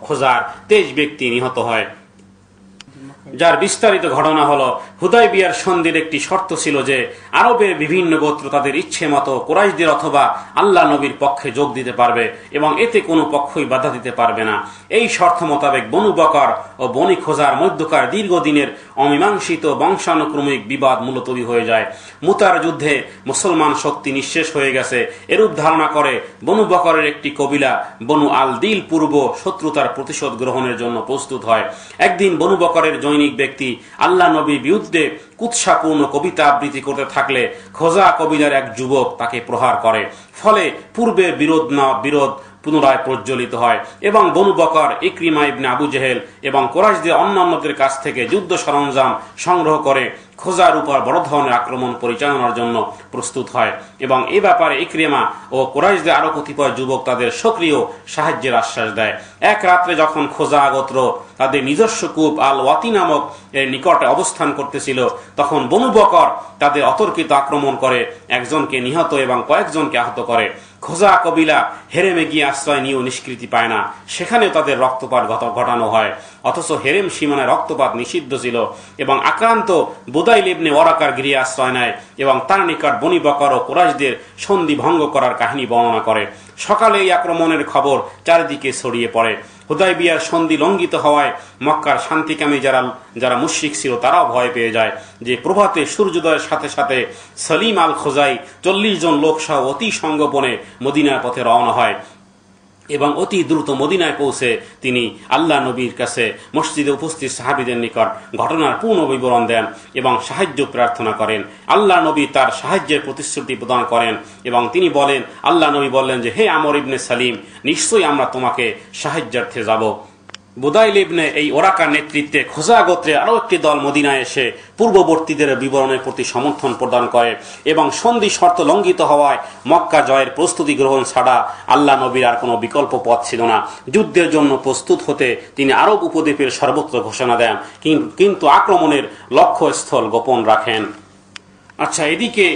খোজার 23 ব্যক্তি নিহত হয়। যার বিস্তারিত ঘটনা হলো, হুদায়বিয়ার সন্ধির একটি শর্ত ছিল যে আরবের বিভিন্ন গোত্র তাদের ইচ্ছে মতো কুরাইশদের অথবা আল্লাহ নবীর পক্ষে যোগ দিতে পারবে এবং এতে কোনো পক্ষই বাধা দিতে পারবে না। এই শর্ত মোতাবেক বনু বকর ও বনি খোজার মধ্যকার দীর্ঘদিনের অমীমাংসিত বংশানুক্রমিক বিবাদ মুলতবি হয়ে যায়। মুতার যুদ্ধে মুসলমান শক্তি নিঃশেষ হয়ে গেছে এরূপ ধারণা করে বনু বকরের একটি কবিলা বনু আল দিল পূর্ব শত্রুতার প্রতিশোধ গ্রহণের জন্য প্রস্তুত হয়। একদিন বনু বকরের জৈনী ধনিক ব্যক্তি আল্লাহ নবীর বিরুদ্ধে কুৎসাপূর্ণ কবিতা আবৃত্তি করতে থাকলে খোজা কবিলার এক যুবক তাকে প্রহার করে। ফলে পূর্বের বিরোধ পুনরায় প্রজ্বলিত হয় এবং বনু বকর, ইকরিমা ইবনে আবু জেহেল এবং কুরাইশদের অন্যান্যদের কাছ থেকে যুদ্ধ সরঞ্জাম সংগ্রহ করে খোজার উপর বড় ধরনের আক্রমণ পরিচালনার জন্য প্রস্তুত হয় এবং এই ব্যাপারে ইকরিমা ও কুরাইশদের আরো কতিপয় যুবক তাদের সক্রিয় সাহায্যের আশ্বাস দেয়। এক রাত্রে যখন খোজা গোত্র তাদের নিজস্ব কূপ আল ওয়াতি নামক এর নিকটে অবস্থান করতেছিল, তখন বনু বকর তাদের অতর্কিত আক্রমণ করে একজনকে নিহত এবং কয়েকজনকে আহত করে। খোজা কবিলা হেরেমে গিয়ে আশ্রয় নিয়েও নিষ্কৃতি পায় না, সেখানেও তাদের রক্তপাত ঘটানো হয়। অথচ হেরেম সীমানায় রক্তপাত নিষিদ্ধ ছিল এবং আক্রান্ত বুদাইল ইবনে ওয়ারাকার গৃহে আশ্রয় নেয় এবং তার নিকট বনি বকর ও কুরাইশদের সন্ধি ভঙ্গ করার কাহিনী বর্ণনা করে। সকালে এই আক্রমণের খবর চারিদিকে ছড়িয়ে পড়ে। হুদাইবিয়ার সন্ধি লঙ্ঘিত হওয়ায় মক্কার শান্তিকামী যারা মুশরিক ছিল তারাও ভয় পেয়ে যায় যে প্রভাতে সূর্যোদয়ের সাথে সাথে সলিম আল খোজাই 40 জন লোক সহ অতি সঙ্গোপনে মদিনার পথে রওনা হয় এবং অতি দ্রুত মদিনায় পৌঁছে তিনি আল্লাহ নবীর কাছে মসজিদে উপস্থিত সাহাবীদের নিকট ঘটনার পূর্ণ বিবরণ দেন এবং সাহায্য প্রার্থনা করেন। আল্লাহ নবী তার সাহায্যের প্রতিশ্রুতি প্রদান করেন এবং তিনি বলেন, আল্লাহ নবী বললেন যে হে আমর ইবনে সালিম, নিশ্চয়ই আমরা তোমাকে সাহায্যার্থে যাব। বুদাইল ইবনে এই ওরাকার নেতৃত্বে খোজা গোত্রে আরও একটি দল মদিনায় এসে পূর্ববর্তীদের বিবরণের প্রতি সমর্থন প্রদান করে এবং সন্ধি শর্ত লঙ্ঘিত হওয়ায় মক্কা জয়ের প্রস্তুতি গ্রহণ ছাড়া আল্লাহ নবীর আর কোনো বিকল্প পথ ছিল না। যুদ্ধের জন্য প্রস্তুত হতে তিনি আরব উপদ্বীপের সর্বত্র ঘোষণা দেন, কিন্তু আক্রমণের লক্ষ্যস্থল গোপন রাখেন। আচ্ছা, এদিকে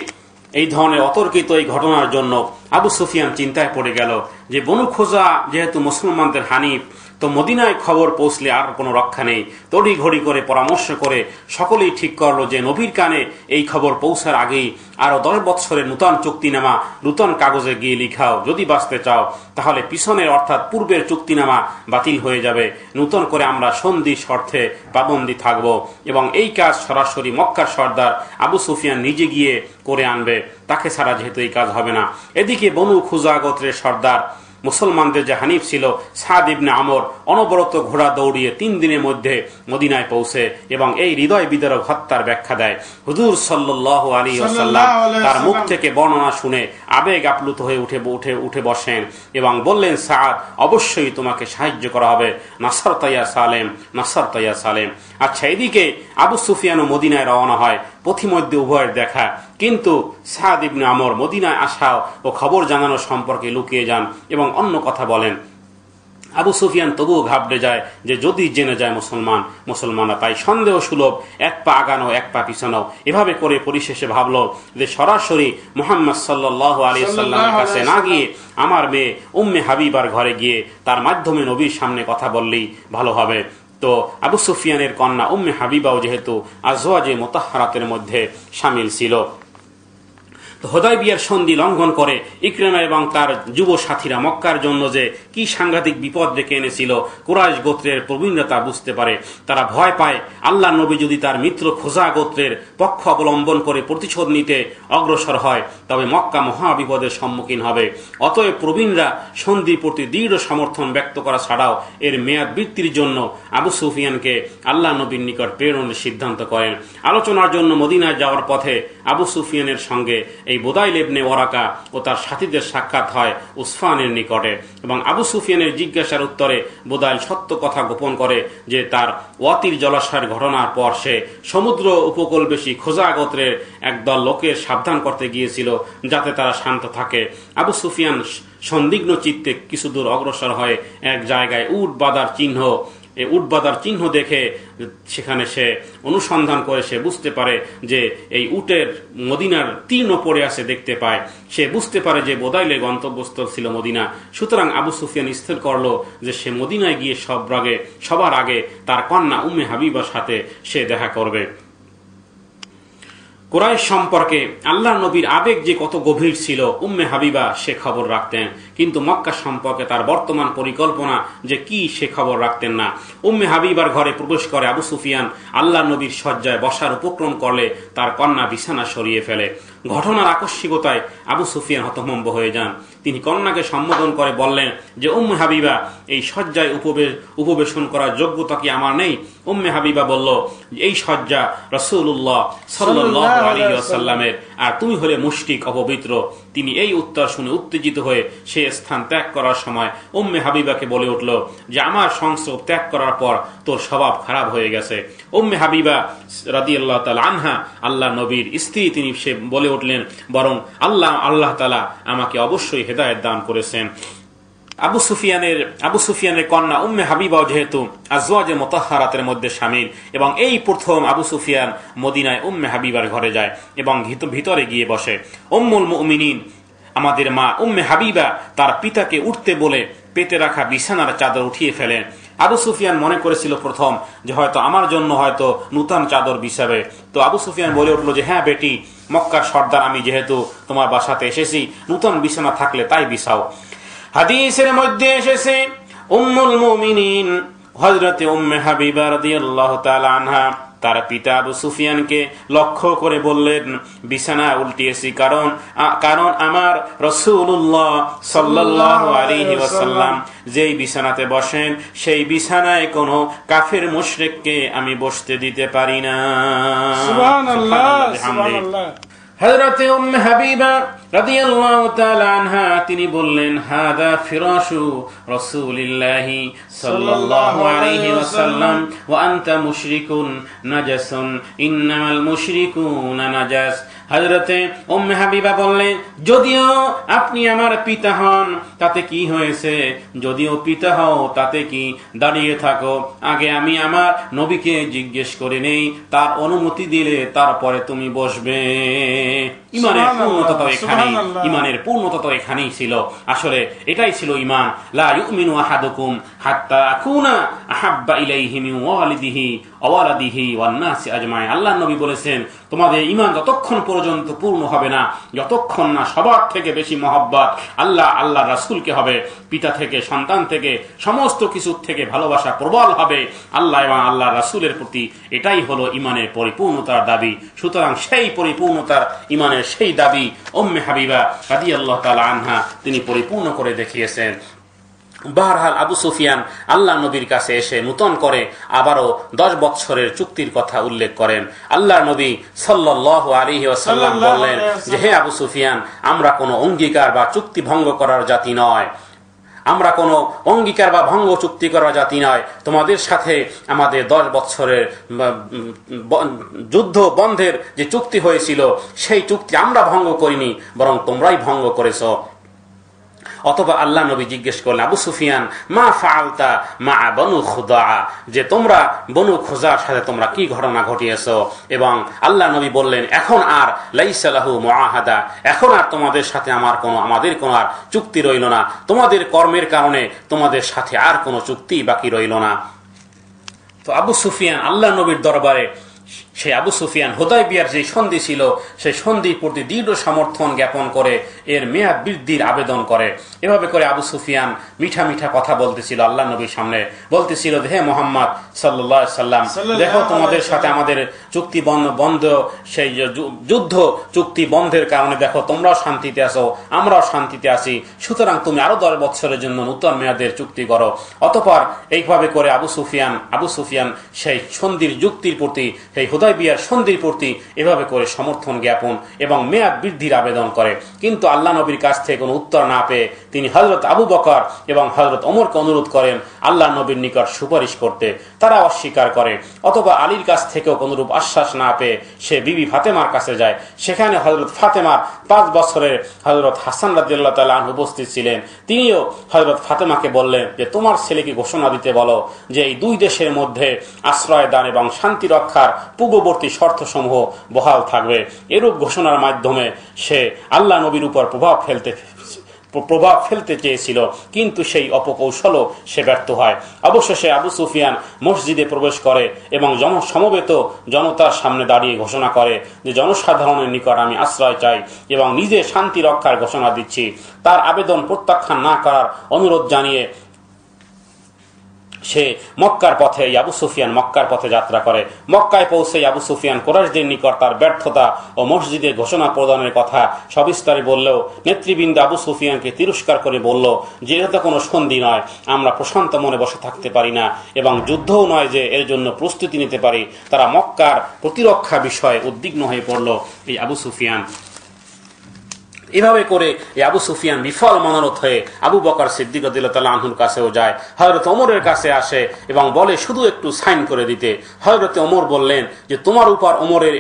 এই ধরনের অতর্কিত এই ঘটনার জন্য আবু সুফিয়ান চিন্তায় পড়ে গেল যে বনু খোজা যেহেতু মুসলমানদের হানিফ, তো মদিনায় খবর পৌঁছলে আর কোনো রক্ষা নেই। তড়ি ঘড়ি করে পরামর্শ করে সকলেই ঠিক করলো যে নবীর কানে এই খবর পৌঁছার আগেই আরো 10 বৎসরের নূতন চুক্তিনামা নূতন কাগজে গিয়ে লিখাও। যদি বাঁচতে চাও তাহলে পিছনের অর্থাৎ পূর্বের চুক্তিনামা বাতিল হয়ে যাবে, নূতন করে আমরা সন্ধি শর্তে পাবন্দি থাকব এবং এই কাজ সরাসরি মক্কার সর্দার আবু সুফিয়ান নিজে গিয়ে করে আনবে, তাকে ছাড়া যেহেতু এই কাজ হবে না। এদিকে বনু খুজা গোত্রের সর্দার মুসলমানদের যে হানিফ ছিল সাদ ইবনে আমর অনবরত ঘোড়া দৌড়িয়ে 3 দিনের মধ্যে মদিনায় পৌঁছে এবং এই হৃদয় বিদারক হত্যার ব্যাখ্যা দেয়। হুজুর সাল্লাল্লাহু আলাইহি ওয়াসাল্লাম তার মুখ থেকে বর্ণনা শুনে আবেগ আপ্লুত হয়ে উঠে বসেন এবং বললেন, সাদ, অবশ্যই তোমাকে সাহায্য করা হবে, নাসরতা ইয়া সালেম, নাসরতা ইয়া সালেম। আচ্ছা, এদিকে আবু সুফিয়ানও মদিনায় রওনা হয়। পথিমধ্যে উভয়ের দেখা, কিন্তু সাদ ইবনে আমর মদিনায় আসা ও খবর জানানো সম্পর্কে লুকিয়ে যান এবং অন্য কথা বলেন। আবু সুফিয়ান তবুও ঘাবড়ে যায় যে যদি জেনে যায় মুসলমানরা, তাই সন্দেহ সুলভ এক পা আগানো এক পা পিছানো, এভাবে করে পরিশেষে ভাবল যে সরাসরি মুহাম্মদ সাল্লাল্লাহু আলাইহি ওয়াসাল্লামের কাছে না গিয়ে আমার মেয়ে উম্মে হাবিবার ঘরে গিয়ে তার মাধ্যমে নবীর সামনে কথা বললেই ভালো হবে। তো আবু সুফিয়ানের কন্যা উম্মে হাবিবাও যেহেতু আজওয়াজে মুতাহহারাতের মধ্যে শামিল ছিল, হুদায়বিয়ার সন্ধি লঙ্ঘন করে ইকরামা এবং তার যুব সাথীরা মক্কার জন্য যে কি সাংঘাতিক বিপদ ডেকে এনেছিল কুরাইশ গোত্রের প্রবীণরা তা বুঝতে পারে। তারা ভয় পায় আল্লাহ নবী যদি তার মিত্র খোজা গোত্রের পক্ষ অবলম্বন করে প্রতিশোধ নিতে অগ্রসর হয় তবে মক্কা মহা বিপদের সম্মুখীন হবে। অতএব প্রবীণরা সন্ধির প্রতি দৃঢ় সমর্থন ব্যক্ত করা ছাড়াও এর মেয়াদ বৃদ্ধির জন্য আবু সুফিয়ানকে আল্লাহ নবীর নিকট প্রেরণের সিদ্ধান্ত করেন। আলোচনার জন্য মদিনায় যাওয়ার পথে আবু সুফিয়ানের সঙ্গে এই বুদাইল ইবনে ওয়ারাকা ও তার সাথীদের সাক্ষাৎ হয় উসফানের নিকটে এবং আবু সুফিয়ানের জিজ্ঞাসার উত্তরে বুদাইল সত্য কথা গোপন করে যে তার ওয়াতির জলাশয়ের ঘটনার পর সে সমুদ্র উপকূলবেশী খোজা গোত্রের একদল লোকের সাবধান করতে গিয়েছিল যাতে তারা শান্ত থাকে। আবু সুফিয়ান সন্দিগ্ধ চিত্তে কিছু দূর অগ্রসর হয়ে এক জায়গায় উট বাঁধার চিহ্ন দেখে সেখানে সে অনুসন্ধান করে সে বুঝতে পারে যে এই উটের মদিনার তীর্ণ পড়ে আছে দেখতে পায়। সে বুঝতে পারে যে বুদাইলের গন্তব্যস্থল ছিল মদিনা। সুতরাং আবু সুফিয়ান স্থির করলো যে সে মদিনায় গিয়ে সবার আগে তার কন্যা উম্মে হাবিবার সাথে সে দেখা করবে। কুরাইশ সম্পর্কে আল্লাহ নবীর আবেগ যে কত গভীর ছিল উম্মে হাবিবা সে খবর রাখতেন, কিন্তু মক্কা সম্পর্কে তার বর্তমান পরিকল্পনা যে কি সে খবর রাখতেন না। উম্মে হাবিবার ঘরে প্রবেশ করে আবু সুফিয়ান আল্লাহ নবীর শয্যায় বসার উপক্রম করলে তার কন্যা বিছানা সরিয়ে ফেলে। ঘটনার আকস্মিকতায় আবু সুফিয়ান হতভম্ব হয়ে যান। তিনি কন্যাকে সম্বোধন করে বললেন যে উম্মে হাবিবা, এই শয্যায় উপবেশন করার যোগ্যতা কি আমার নেই? উম্মে হাবিবা বলল, এই শয্যা রাসূলুল্লাহ সাল্লাল্লাহু আলাইহি ওয়াসাল্লামের, আর তুমি হলে মুশরিক, অপবিত্র। তিনি এই উত্তর শুনে উত্তেজিত হয়ে সে স্থান ত্যাগ করার সময় উম্মে হাবিবাকে বলে উঠল যে আমার সংস্রব ত্যাগ করার পর তোর স্বভাব খারাপ হয়ে গেছে। উম্মে হাবিবা রাদিয়াল্লাহু তাআলা আনহা, আল্লাহ নবীর স্ত্রী, তিনি সে বলে উঠলেন, বরং আল্লাহ তাআলা আমাকে অবশ্যই হেদায়েত দান করেছেন। আবু সুফিয়ানের কন্যা উম্মে হাবিবাও যেহেতু আজওয়াজে মুতাহহারাতের মধ্যে শামিল, এবং এই প্রথম আবু সুফিয়ান মদিনায় উম্মে হাবিবার ঘরে যায় এবং ভিতরে গিয়ে বসে। উম্মুল মুমিনিন, আমাদের মা উম্মে হাবিবা তার পিতাকে উঠতে বলে পেতে রাখা বিছানার চাদর উঠিয়ে ফেলেন। আবু সুফিয়ান মনে করেছিল প্রথম যে হয়তো আমার জন্য হয়তো নূতন চাদর বিছাবে। তো আবু সুফিয়ান বলে উঠল যে হ্যাঁ বেটি, মক্কার সর্দার আমি যেহেতু তোমার বাসাতে এসেছি, নূতন বিছানা থাকলে তাই বিছাও। হাদিসের মধ্যে এসেছে উম্মুল মুমিনিন হযরতে উম্মে হাবিবা রাদিয়াল্লাহু তাআলা আনহা তার পিতা আবু সুফিয়ানকে লক্ষ্য করে বললেন, বিছানা উল্টিয়েছি কারণ আমার রাসূলুল্লাহ সাল্লাল্লাহু আলাইহি ওয়াসাল্লাম যেই বিছানাতে বসেন সেই বিছানায় কোনো কাফের মুশরিককে আমি বসতে দিতে পারি না। সুবহানাল্লাহ, সুবহানাল্লাহ। হযরতে উম্মে হাবিবা রাদিয়াল্লাহু তাআলা আনহা তিনি বললেন, হাদা ফিরাশু রাসূলিল্লাহি সাল্লাল্লাহু আলাইহি ওয়াসাল্লাম ওয়া আনতা মুশরিকুন নাজাসুন ইন্নামাল মুশরিকুনা নাজাস। হযরতে উম্মে হাবিবা বললেন, যদিও আপনি আমার পিতা হন তাতে কি হয়েছে, যদিও পিতা হও তাতে কি, দাঁড়িয়ে থাকো, আগে আমি আমার নবীকে জিজ্ঞেস করে নেই, তার অনুমতি দিলে তারপরে তুমি বসবে। ইমানের পূর্ণতা তো এখানেই ছিল। আসলে এটাই ছিল ইমান। লা ইউমিনু আহাদুকুম হাত্তা আকুনা আহাব্বা ইলাইহি মিন ওয়ালিদিহি ওয়া ওয়ালাদিহি ওয়ান নাসি আজমাইন। আল্লাহর নবী বলেছেন, তোমাদের ইমান ততক্ষণ পর্যন্ত পূর্ণ হবে না যতক্ষণ না সবার থেকে বেশি মহব্বত আল্লাহ রাসূলকে হবে, পিতা থেকে, সন্তান থেকে, সমস্ত কিছুর থেকে ভালোবাসা প্রবল হবে আল্লাহ এবং আল্লাহ রাসূলের প্রতি। এটাই হলো ইমানের পরিপূর্ণতার দাবি। সুতরাং সেই পরিপূর্ণতার ইমানের সেই দাবি উম্মে হাবিবা রাদিয়াল্লাহু তাআলা আনহা তিনি পরিপূর্ণ করে দেখিয়েছেন। বারহাল আবু সুফিয়ান আল্লাহ নবীর কাছে এসে নূতন করে আবারও 10 বছরের চুক্তির কথা উল্লেখ করেন। আল্লাহ নবী সাল্লাল্লাহু আলাইহি ওয়াসাল্লাম বললেন যে হে আবু সুফিয়ান, আমরা কোনো অঙ্গীকার বা চুক্তি ভঙ্গ করার জাতি নয়, আমরা কোনো অঙ্গীকার বা ভঙ্গ চুক্তি করার জাতি নয়। তোমাদের সাথে আমাদের 10 বছরের যুদ্ধ বন্ধের যে চুক্তি হয়েছিল সেই চুক্তি আমরা ভঙ্গ করিনি, বরং তোমরাই ভঙ্গ করেছো। অথবা আল্লাহ নবী জিজ্ঞেস করলেন, আবু সুফিয়ান মা ফাআলতা মা বনু খুদা, যে তোমরা বনু খুজার সাথে তোমরা কি ঘটনা ঘটিয়েছো? এবং আল্লাহ নবী বললেন, এখন আর লাইসা লাহু মুআহাদা, এখন আর তোমাদের সাথে আমাদের কোনো আর চুক্তি রইল না, তোমাদের কর্মের কারণে তোমাদের সাথে আর কোনো চুক্তি বাকি রইল না। তো আবু সুফিয়ান আল্লাহ নবীর দরবারে সেই আবু সুফিয়ান হুদায়বিয়ার যে সন্ধি ছিল সেই সন্ধির প্রতি দৃঢ় সমর্থন জ্ঞাপন করে এর মেয়াদ বৃদ্ধির আবেদন করে। এভাবে করে আবু সুফিয়ান মিঠা মিঠা কথা বলতেছিল, আল্লাহ নবীর সামনে বলতেছিল, হে মোহাম্মদ সাল্লাল্লাহু আলাইহি সাল্লাম, দেখো তোমাদের সাথে আমাদের চুক্তি বন্ধ, সেই যুদ্ধ চুক্তি বন্ধের কারণে দেখো তোমরাও শান্তিতে আছো, আমরাও শান্তিতে আছি, সুতরাং তুমি আরো 10 বছরের জন্য নূতন মেয়াদের চুক্তি করো। অতঃপর এইভাবে করে আবু সুফিয়ান সেই সন্ধির যুক্তির প্রতি, সেই হুদায়বিয়ার সন্ধির প্রতি এভাবে করে সমর্থন জ্ঞাপন এবং মেয়াদ বৃদ্ধির আবেদন করে। কিন্তু আল্লাহ নবীর কাছ থেকে কোনো উত্তর না পেয়ে তিনি হযরত আবু বকর এবং হযরত ওমরকে অনুরোধ করেন আল্লাহ নবীর নিকট সুপারিশ করতে। তারা অস্বীকার করে। অথবা আলীর কাছ থেকেও কোনরূপ আশ্বাস না পেয়ে সে বিবি ফাতেমার কাছে যায়। সেখানে হযরত ফাতেমার 5 বছরের হযরত হাসান রাদিয়াল্লাহু তাআলা আনহু উপস্থিত ছিলেন। তিনিও হযরত ফাতেমাকে বললেন যে তোমার ছেলেকে ঘোষণা দিতে বলো যে এই 2 দেশের মধ্যে আশ্রয় দান এবং শান্তি রক্ষার পূর্ববর্তী শর্তসমূহ বহাল থাকবে। এরূপ ঘোষণার মাধ্যমে সে আল্লাহ নবীর উপর প্রভাব ফেলতে চেয়েছিল, কিন্তু সেই অপকৌশলও সে ব্যর্থ হয়। অবশেষে আবু সুফিয়ান মসজিদে প্রবেশ করে এবং সমবেত জনতার সামনে দাঁড়িয়ে ঘোষণা করে যে জনসাধারণের নিকট আমি আশ্রয় চাই এবং নিজে শান্তি রক্ষার ঘোষণা দিচ্ছি। তার আবেদন প্রত্যাখ্যান না করার অনুরোধ জানিয়ে সে মক্কার পথে আবু সুফিয়ান মক্কার পথে যাত্রা করে। মক্কায় পৌঁছে আবু সুফিয়ান কুরাইশদের নিকট তার ব্যর্থতা ও মসজিদে ঘোষণা প্রদানের কথা সবিস্তারে বললেও নেতৃবৃন্দ আবু সুফিয়ানকে তিরস্কার করে বলল যে এটা কোনো সন্ধি নয়, আমরা প্রশান্ত মনে বসে থাকতে পারি না এবং যুদ্ধও নয় যে এর জন্য প্রস্তুতি নিতে পারি। তারা মক্কার প্রতিরক্ষা বিষয়ে উদ্বিগ্ন হয়ে পড়ল এই আবু সুফিয়ান। এভাবে করে এই আবু সুফিয়ান বিফল মনোরথ হয়ে আবু বকর সিদ্দিক রাদিয়াল্লাহু তাআলা আনহুর কাছেও যায়, হযরত ওমরের কাছে আসে এবং বলে শুধু একটু সাইন করে দিতে। হযরত ওমর বললেন যে তোমার উপর ওমরের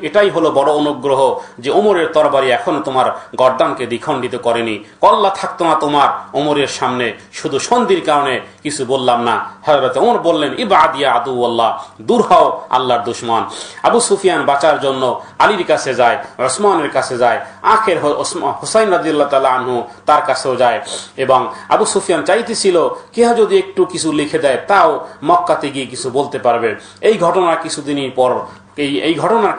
এটাই হলো বড় অনুগ্রহ যে ওমরের তরবারি এখনো তোমার গর্দানকে দ্বিখণ্ডিত করেনি। কল্লা থাকতো না তোমার ওমরের সামনে, শুধু সন্ধির কারণে কিছু বললাম না। হযরত ওমর বললেন ইবাদিয়া আদুওয়াল্লাহ, দূর হও আল্লাহর দুশমন। আবু সুফিয়ান বাঁচার জন্য আলীর কাছে যায়, ওসমানের কাছে যায়, আখের হুসাইন রাদিয়াল্লাহু তাআলা আনহু তার কাছেও যায় এবং আবু সুফিয়ান চাইতেছিল কেউ যদি একটু কিছু লিখে দেয় তাও মক্কাতে গিয়ে কিছু বলতে পারবে। এই ঘটনার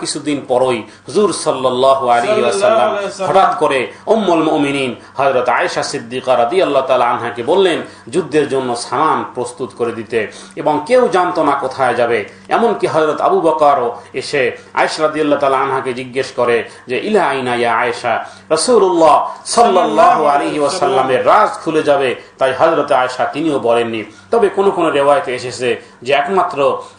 কিছুদিন পরই হুজুর সাল্লাল্লাহু আলাইহি ওয়াসাল্লাম হঠাৎ করে উম্মুল মুমিনিন হযরত আয়েশা সিদ্দিকা রাদিয়াল্লাহু তাআলা আনহাকে বললেন যুদ্ধের জন্য সামান প্রস্তুত করে দিতে এবং কেউ জানতো না কোথায় যাবে। এমনকি হযরত আবু বকরও এসে আয়েশা রাদিয়াল্লাহু তাআলা আনহাকে জিজ্ঞেস করে যে ইলা আইনা ইয়া আয়েশা, রাসূলুল্লাহ সাল্লাল্লাহু আলাইহি ওয়াসাল্লামের রাজ খুলে যাবে। তাই হযরত আয়েশা তিনিও বলেননি। তবে কোন কোন রিওয়ায়াতে এসেছে যে একমাত্র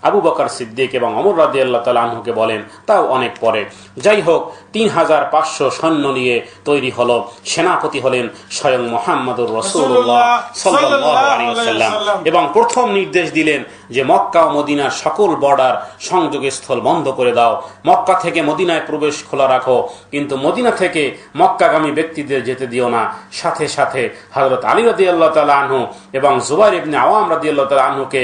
আবু বকর সিদ্দিক এবং ওমর রাদিয়াল্লাহু তাআলা আনহুকে বলেন, তাও অনেক পরে। যাই হোক ৩৫০০ সৈন্য নিয়ে তৈরি হলো। সেনাপতি হলেন স্বয়ং মুহাম্মদুর রাসূলুল্লাহ সাল্লাল্লাহু আলাইহি ওয়াসাল্লাম এবং প্রথম নির্দেশ দিলেন যে মক্কা ও মদিনার সকল বর্ডার সংযোগস্থল বন্ধ করে দাও। মক্কা থেকে মদিনায় প্রবেশ খোলা রাখো, কিন্তু মদিনা থেকে মক্কাগামী ব্যক্তিদের যেতে দিও না। সাথে সাথে হযরত আলী রাদিয়াল্লাহু তাআলা আনহু এবং জুবাইর ইবনে আওয়াম রাদিয়াল্লাহু তাআলা আনহুকে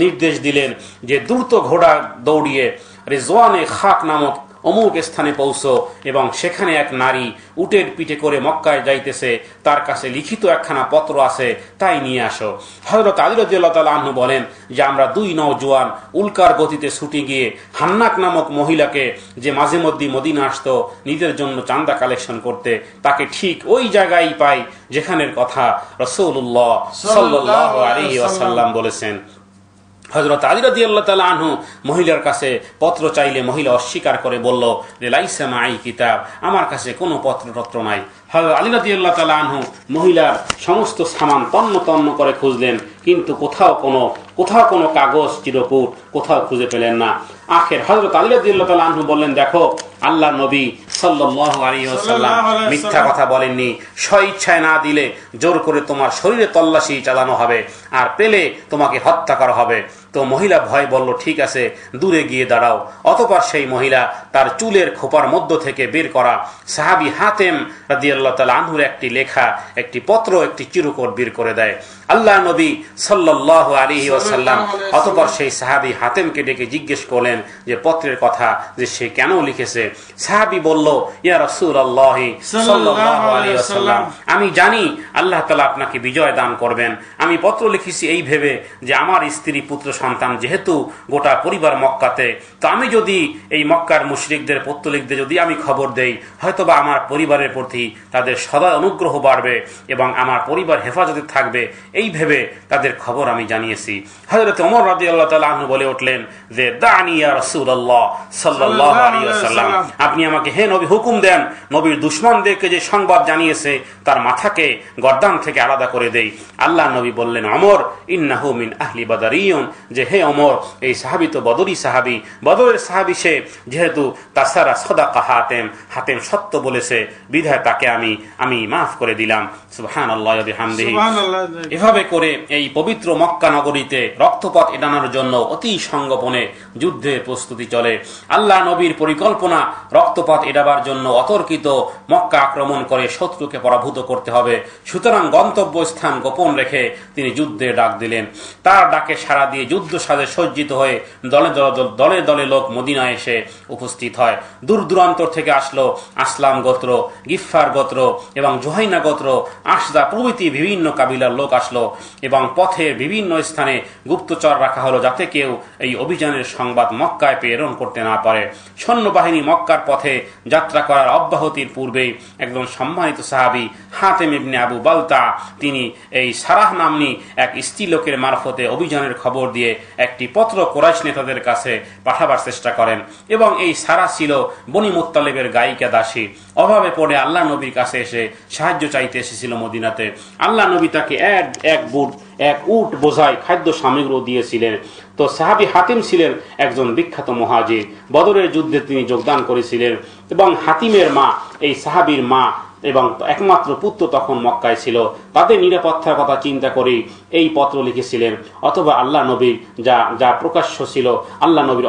নির্দেশ দিলেন যে দ্রুত ঘোড়া দৌড়িয়ে রিজওয়ানে খাক নামক অমুক স্থানে পৌঁছো এবং সেখানে এক নারী উটের পিঠে করে মক্কায় যাইতেছে, তার কাছে লিখিত একখানা পত্র আছে, তাই নিয়ে আসো। হযরত আলী রাদিয়াল্লাহু তাআলা আনহু বলেন যে আমরা দুই নওজোয়ান উল্কার গতিতে ছুটে গিয়ে হান্নাক নামক মহিলাকে, যে মাঝে মধ্যে মদিনা আসতো নিজের জন্য চাঁদা কালেকশন করতে, তাকে ঠিক ওই জায়গায় পাই যেখানের কথা রাসূলুল্লাহ সাল্লাল্লাহু আলাইহি ওয়াসাল্লাম বলেছেন। হযরত আলী রাদিয়াল্লাহু তাআলা আনহু মহিলার কাছে পত্র চাইলে মহিলা অস্বীকার করে বলল যে লাইসা মাই কিতাব, আমার কাছে কোনো পত্র নাই। হযরত আলী রাদিয়াল্লাহু তাআলা আনহু মহিলার সমস্ত সামান তন্ন তন্ন করে খুঁজলেন, কিন্তু কোথাও কোনো কাগজ চিরকুট কোথাও খুঁজে পেলেন না। আখের হযরত আলী রাদিয়াল্লাহু তাআলা আনহু বললেন, দেখো আল্লাহর নবী সাল্লাল্লাহু আলাইহি ওয়াসাল্লাম মিথ্যা কথা বলেননি। স্বইচ্ছায় না দিলে জোর করে তোমার শরীরে তল্লাশি চালানো হবে আর পেলে তোমাকে হত্যা করা হবে। তো মহিলা ভয় বলল ঠিক আছে, দূরে গিয়ে দাঁড়াও। অতঃপর সেই মহিলা তার চুলের খোপার মধ্য থেকে বের করা সাহাবী হাতেম রাদিয়াল্লাহু তাআলা আনহুর একটি লেখা একটি পত্র, একটি চিরকুট বের করে দেয়। আল্লাহ নবী সাল্লাল্লাহু আলাইহি ওয়াসাল্লাম অতঃপর সেই সাহাবী হাতেমকে ডেকে জিজ্ঞেস করলেন যে পত্রের কথা যে সে কেন লিখেছে। সাহাবী বলল, ইয়া রাসূলুল্লাহ সাল্লাল্লাহু আলাইহি ওয়াসাল্লাম, আমি জানি আল্লাহ তাআলা আপনাকে বিজয় দান করবেন। আমি পত্র লিখেছি এই ভেবে যে আমার স্ত্রী পুত্র সন্তান যেহেতু গোটা পরিবার মক্কাতে, তো আমি যদি এই মক্কার মুশরিকদের পত্তলিকদের যদি আমি খবর দেই, হয়তোবা আমার পরিবারের প্রতি তাদের সদা অনুগ্রহ বাড়বে এবং আমার পরিবার হেফাজতে থাকবে, এই ভেবে তাদের খবর আমি জানিয়েছি। হযরত ওমর রাদিয়াল্লাহু তাআলা আনহু বলে উঠলেন যে দানি ইয়া রাসূলুল্লাহ সাল্লাল্লাহু আলাইহি ওয়াসাল্লাম, আপনি আমাকে হে নবী হুকুম দেন নবীর দুশমনদেরকে যে সংবাদ জানিয়েছে তার মাথাকে গর্দান থেকে আলাদা করে দেই। আল্লাহ নবী বললেন, ওমর ইন্নাহু মিন আহলি বাদারিয়ুন, যে হে ওমর এই সাহাবী তো বদরি সাহাবী, বদরের সাহাবী সে, যেহেতু তাসারা সাদাকা হাতেম সত্য বলেছে বিধায় তাকে আমি মাফ করে দিলাম। সুবহানাল্লাহি ওয়া বিহামদিহি। এভাবে করে এই পবিত্র মক্কা নগরীতে রক্তপাত এড়ানোর জন্য অতি সংগোপনে যুদ্ধের প্রস্তুতি চলে। আল্লাহ নবীর পরিকল্পনা রক্তপাত এড়াবার জন্য অতর্কিত মক্কা আক্রমণ করে শত্রুকে পরাভূত করতে হবে। সুতরাং গন্তব্যস্থান গোপন রেখে তিনি যুদ্ধের ডাক দিলেন। তার ডাকে সাড়া দিয়ে যুদ্ধ সাজে সজ্জিত হয়ে দলে দলে লোক মদিনায় এসে উপস্থিত হয়। দূর দূরান্তর থেকে আসলো আসলাম গোত্র, গিফফার গোত্র এবং জুহাইনা গোত্র, আশদা প্রভৃতি বিভিন্ন কাবিলার লোক আসলো এবং পথের বিভিন্ন স্থানে গুপ্তচর রাখা হলো যাতে কেউ এই অভিযানের সংবাদ মক্কায় প্রেরণ করতে না পারে। সৈন্যবাহিনী মক্কার পথে যাত্রা করার অব্যাহতির পূর্বে একজন সম্মানিত সাহাবী হাতেম ইবনে আবু বালতা তিনি এই সারাহ নামনি এক স্ত্রীলোকের মারফতে অভিযানের খবর দিয়ে একটি পত্র কুরাইশ নেতাদের কাছে পাঠাবার চেষ্টা করেন। এবং এই সারাহ ছিল বনি মুত্তালিবের গায়িকা দাসী। অভাবে পড়ে আল্লাহ নবীর কাছে এসে সাহায্য চাইতে এসেছিল মদিনাতে। আল্লাহ নবী তাকে এক উট বোঝাই খাদ্য সামগ্রী দিয়েছিলেন। তো সাহাবী হাতিম ছিলেন একজন বিখ্যাত মুহাজির। বদরের যুদ্ধে তিনি যোগদান করেছিলেন এবং হাতিমের মা এই সাহাবীর মা এবং একমাত্র পুত্র তখন মক্কায় ছিল। তাদের নিরাপত্তার কথা চিন্তা করে এই পত্র লিখেছিলেন। অথবা আল্লাহ নবীর যা প্রকাশ্য ছিল আল্লাহ নবীর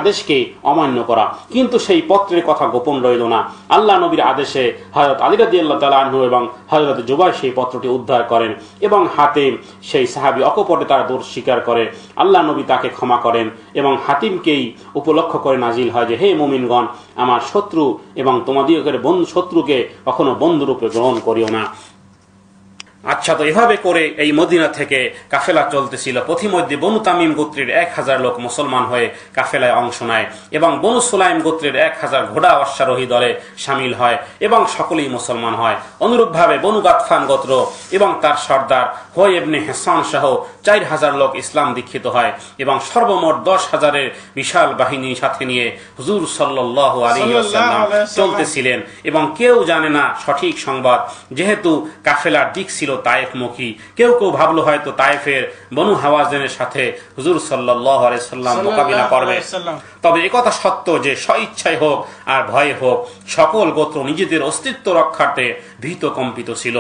আদেশকে অমান্য করা, কিন্তু সেই পত্রের কথা গোপন রইল না। আল্লাহ নবীর আদেশে হযরত আলী রাদিয়াল্লাহু তাআলা আনহু এবং হযরত জুবাইর সেই পত্রটি উদ্ধার করেন এবং হাতিম সেই সাহাবী অকপটে তার দোষ স্বীকার করে। আল্লাহ নবী তাকে ক্ষমা করেন এবং হাতিমকেই উপলক্ষ করে নাজিল হয় যে, হে মুমিনগণ, আমার শত্রু এবং তোমাদের শত্রুকে কখনো বন্ধুরূপে গ্রহণ করিও না। আচ্ছা, তো এভাবে করে এই মদিনা থেকে কাফেলা চলতেছিল। পথিমধ্যে বনু তামিম গোত্রের 1000 লোক মুসলমান হয়ে কাফেলায় অংশ নেয় এবং বনু সুলাইম গোত্রের 1000 ঘোড়া অশ্বারোহী দলে সামিল হয় এবং সকলেই মুসলমান হয়। অনুরূপভাবে বনু গাতফান গোত্র এবং তার সর্দার হুয়াই ইবনে হিসান সহ 4000 লোক ইসলাম দীক্ষিত হয় এবং সর্বমোট 10,000-এর বিশাল বাহিনীর সাথে নিয়ে হুজুর সাল্লাল্লাহু আলাইহি ওয়াসাল্লাম চলতেছিলেন এবং কেউ জানে না সঠিক সংবাদ, যেহেতু কাফেলার দিক ছিল তায়েফমুখী। কেউ ভাবলো হয়তো তায়েফের বনু হাওয়াজিনের সাথে হুজুর সাল্লাল্লাহু আলাইহি ওয়াসাল্লাম মোকাবিলা করবে। তবে একথা সত্য যে স্বইচ্ছায় হোক আর ভয়ে হোক সকল গোত্র নিজেদের অস্তিত্ব রক্ষার্থে ভীত কম্পিত ছিল।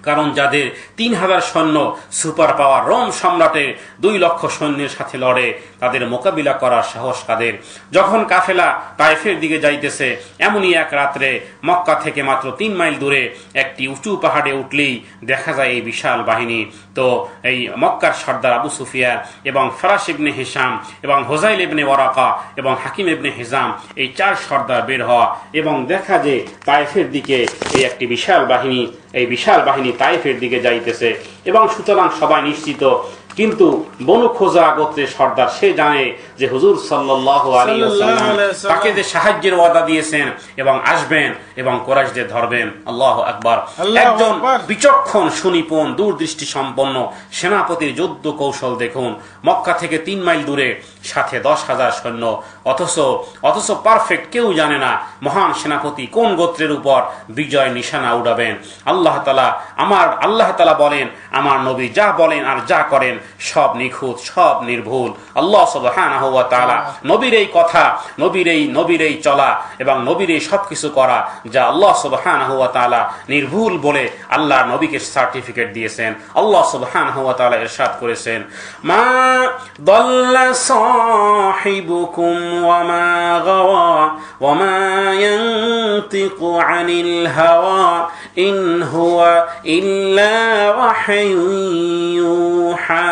কারণ যাদের 3000 সৈন্য সুপার পাওয়ার রোম সম্রাটের 2 লক্ষ সৈন্যের সাথে লড়ে, তাদের মোকাবিলা করার সাহস কাদের? যখন কাফেলা তায়েফের দিকে যাইতেছে, এমনই এক রাত্রে মক্কা থেকে মাত্র 3 মাইল দূরে একটি উঁচু পাহাড়ে উঠলেই দেখা যায় এই বিশাল বাহিনী। তো এই মক্কার সর্দার আবু সুফিয়ান এবং ফারাস ইবনে হিশাম এবং হুজাইল ইবনে ওয়ারাকা এবং হাকিম ইবনে হিজাম, এই 4 সর্দার বের হওয়া এবং দেখা যে তায়েফের দিকে এই একটি বিশাল বাহিনী তায়েফের দিকে যাইতেছে। এবং সুতরাং সবাই নিশ্চিত, কিন্তু বনু খোজা গোত্রের সর্দার সে জানে যে হুজুর সাল্লাল্লাহু আলাইহি ওয়াসাল্লাম তাকে যে সাহায্যের ওয়াদা দিয়েছেন এবং আসবেন এবং কুরাইশদের ধরবেন। আল্লাহু আকবার। একজন বিচক্ষণ সুনিপুণ দূরদৃষ্টি সম্পন্ন সেনাপতির যুদ্ধ কৌশল দেখুন। মক্কা থেকে 3 মাইল দূরে সাথে 10,000 সৈন্য, অথচ পারফেক্ট কেউ জানে না মহান সেনাপতি কোন গোত্রের উপর বিজয় নিশানা উড়াবেন। আল্লাহ তাআলা বলেন, আমার নবী যা বলেন আর যা করেন সব নিখুঁত, সব নির্ভুল। আল্লাহ সুবহানাহু ওয়া তাআলা নবীর এই কথা, নবীর এই চলা এবং নবীর এই সবকিছু করা যা আল্লাহ সুবহানাহু ওয়া তাআলা নির্ভুল বলে আল্লাহ নবীকে সার্টিফিকেট দিয়েছেন। আল্লাহ সুবহানাহু ওয়া তাআলা ইরশাদ করেছেন, মা দাল্লা সাহিবুকুম ওয়া মা গাওয়া ওয়া মা ইয়ানতিকু আনিল হাওয়া ইন হুয়া ইল্লা ওয়াহয়ুন ইউহা।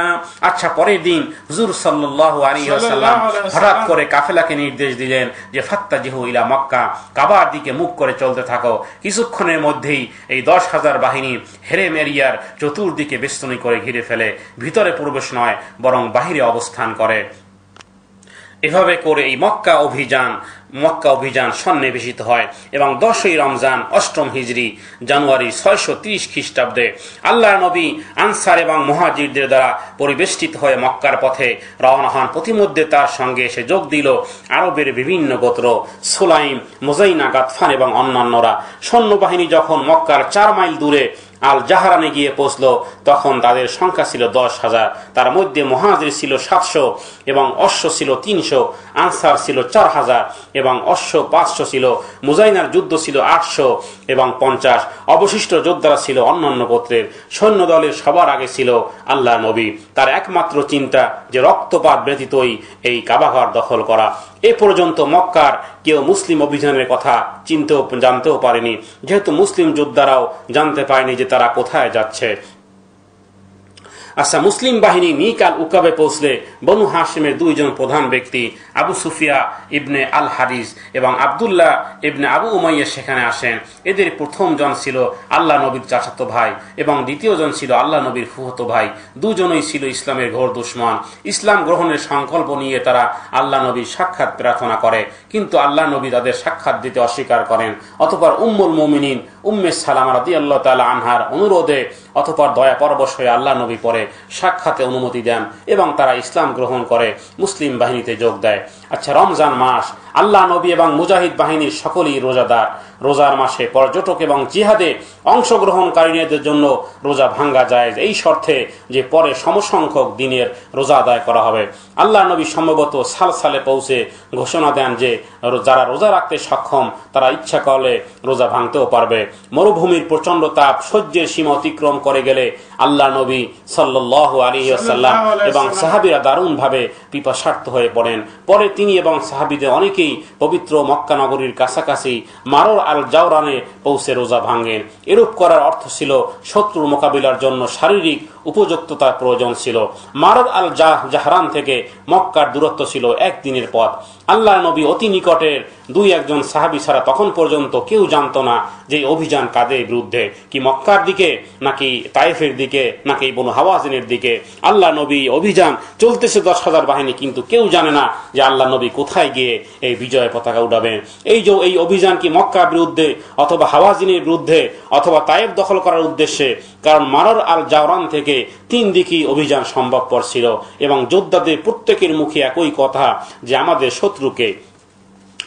আচ্ছা, পরের দিন হুজুর সাল্লাল্লাহু আলাইহি ওয়াসাল্লাম হঠাৎ করে কাফেলাকে নির্দেশ দিলেন যে ফাত্তাজিহু ইলা মক্কা, কাবার দিকে মুখ করে চলতে থাকো। কিছুক্ষণের মধ্যেই এই 10,000 বাহিনী হেরেম এরিয়ার চতুর্দিকে বেষ্টনী করে ঘিরে ফেলে, ভিতরে প্রবেশ নয় বরং বাহিরে অবস্থান করে। এভাবে করে এই মক্কা অভিযান সন্নিবেশিত হয় এবং 10ই রমজান 8ম হিজরি জানুয়ারি 630 খ্রিস্টাব্দে আল্লাহর নবী আনসার এবং মুহাজিরদের দ্বারা পরিবেষ্টিত হয়ে মক্কার পথে রওনা হন। প্রতিমধ্যে তার সঙ্গে এসে যোগ দিল আরবের বিভিন্ন গোত্র, সুলাইম, মুজাইনা, গাতফান এবং অন্যান্যরা। সৈন্যবাহিনী যখন মক্কার 4 মাইল দূরে আল জাহারানে গিয়ে পৌঁছল, তখন তাদের সংখ্যা ছিল 10,000। তার মধ্যে মুহাজির ছিল 700 এবং অশ্ব ছিল 300, আনসার ছিল 4000 এবং অশ্ব 500 ছিল, মুজাইনার যুদ্ধ ছিল 800 এবং 50। অবশিষ্ট যোদ্ধারা ছিল অন্যান্য গোত্রের। সৈন্য দলের সবার আগে ছিল আল্লাহ নবী। তার একমাত্র চিন্তা যে রক্তপাত ব্যতীতই এই কাবাঘর দখল করা। এ পর্যন্ত মক্কার কেউ মুসলিম অভিযানের কথা জানতেও পারেনি, যেহেতু মুসলিম যোদ্ধারাও জানতে পারেনি যে তারা কোথায় যাচ্ছে। আচ্ছা, মুসলিম বাহিনী মিকাল উকাবে পৌঁছলে বনু হাশিমের দুইজন প্রধান ব্যক্তি আবু সুফিয়া ইবনে আল হারিস এবং আব্দুল্লাহ ইবনে আবু উমাইয়া সেখানে আসেন। এদের প্রথম জন ছিল আল্লাহ নবীর চাচাতো ভাই এবং দ্বিতীয় জন ছিল আল্লাহ নবীর ফুফাতো ভাই। দুজনই ছিল ইসলামের ঘোর দুশমন। ইসলাম গ্রহণের সংকল্প নিয়ে তারা আল্লাহ নবীর সাক্ষাৎ প্রার্থনা করে, কিন্তু আল্লাহ নবী তাদের সাক্ষাৎ দিতে অস্বীকার করেন। অতঃপর উম্মুল মুমিনিন উম্মে সালামা রাদিয়াল্লাহু তাআলা আনহার অনুরোধে অতঃপর দয়া পরবশ হয়ে আল্লাহ নবী পরে সাক্ষাতে অনুমতি দেন এবং তারা ইসলাম গ্রহণ করে মুসলিম বাহিনীতে যোগ দেয়। আচ্ছা, রমজান মাস, আল্লাহ নবী এবং মুজাহিদ বাহিনীর সকলেই রোজাদার। রোজার মাসে পর্যটক এবং জিহাদে অংশগ্রহণকারীদের জন্য রোজা ভাঙ্গা যায় এই শর্তে যে পরে সমসংখ্যক দিনের রোজা আদায় করা হবে। আল্লাহ নবী সম্ভবত সালে পৌঁছে ঘোষণা দেন যে যারা রোজা রাখতে সক্ষম তারা ইচ্ছা করলে রোজা ভাঙতেও পারবে। মরুভূমির প্রচন্ড তাপ সহ্যের সীমা অতিক্রম করে গেলে আল্লাহ নবী সাল্লাল্লাহু আলাইহি ওয়াসাল্লাম এবং সাহাবীরা দারুণভাবে পিপাসার্ত হয়ে পড়েন। পরে তিনি এবং সাহাবীদের অনেকেই পবিত্র মক্কা নগরীর কাছাকাছি মারর আল জাওরানে পৌঁছে রোজা ভাঙেন। এরূপ করার অর্থ ছিল শত্রুর মোকাবিলার জন্য শারীরিক উপযুক্ততার প্রয়োজন ছিল। মারর আল জাহরান থেকে মক্কার দূরত্ব ছিল একদিনের পথ। আল্লাহ নবী অতি নিকটের দুই একজন সাহাবী ছাড়া তখন পর্যন্ত কেউ জানত না যে অভিযান কাদের বিরুদ্ধে, কি মক্কার দিকে নাকি তায়েফের দিকে নাকি বনু হাওয়াজিনের দিকে। আল্লাহ নবী অভিযান চলতেছে 10,000 বাহিনী, কিন্তু কেউ জানে না যে আল্লাহ নবী কোথায় গিয়ে এই বিজয় পতাকা উঠাবেন। এই অভিযান কি মক্কার বিরুদ্ধে অথবা হাওয়াজিনের বিরুদ্ধে অথবা তায়েফ দখল করার উদ্দেশ্যে? কারণ মারর আল জাওরান থেকে 3 দিকেই অভিযান সম্ভবপর ছিল এবং যোদ্ধাদের প্রত্যেকের মুখে একই কথা যে আমাদের শত্রুকে।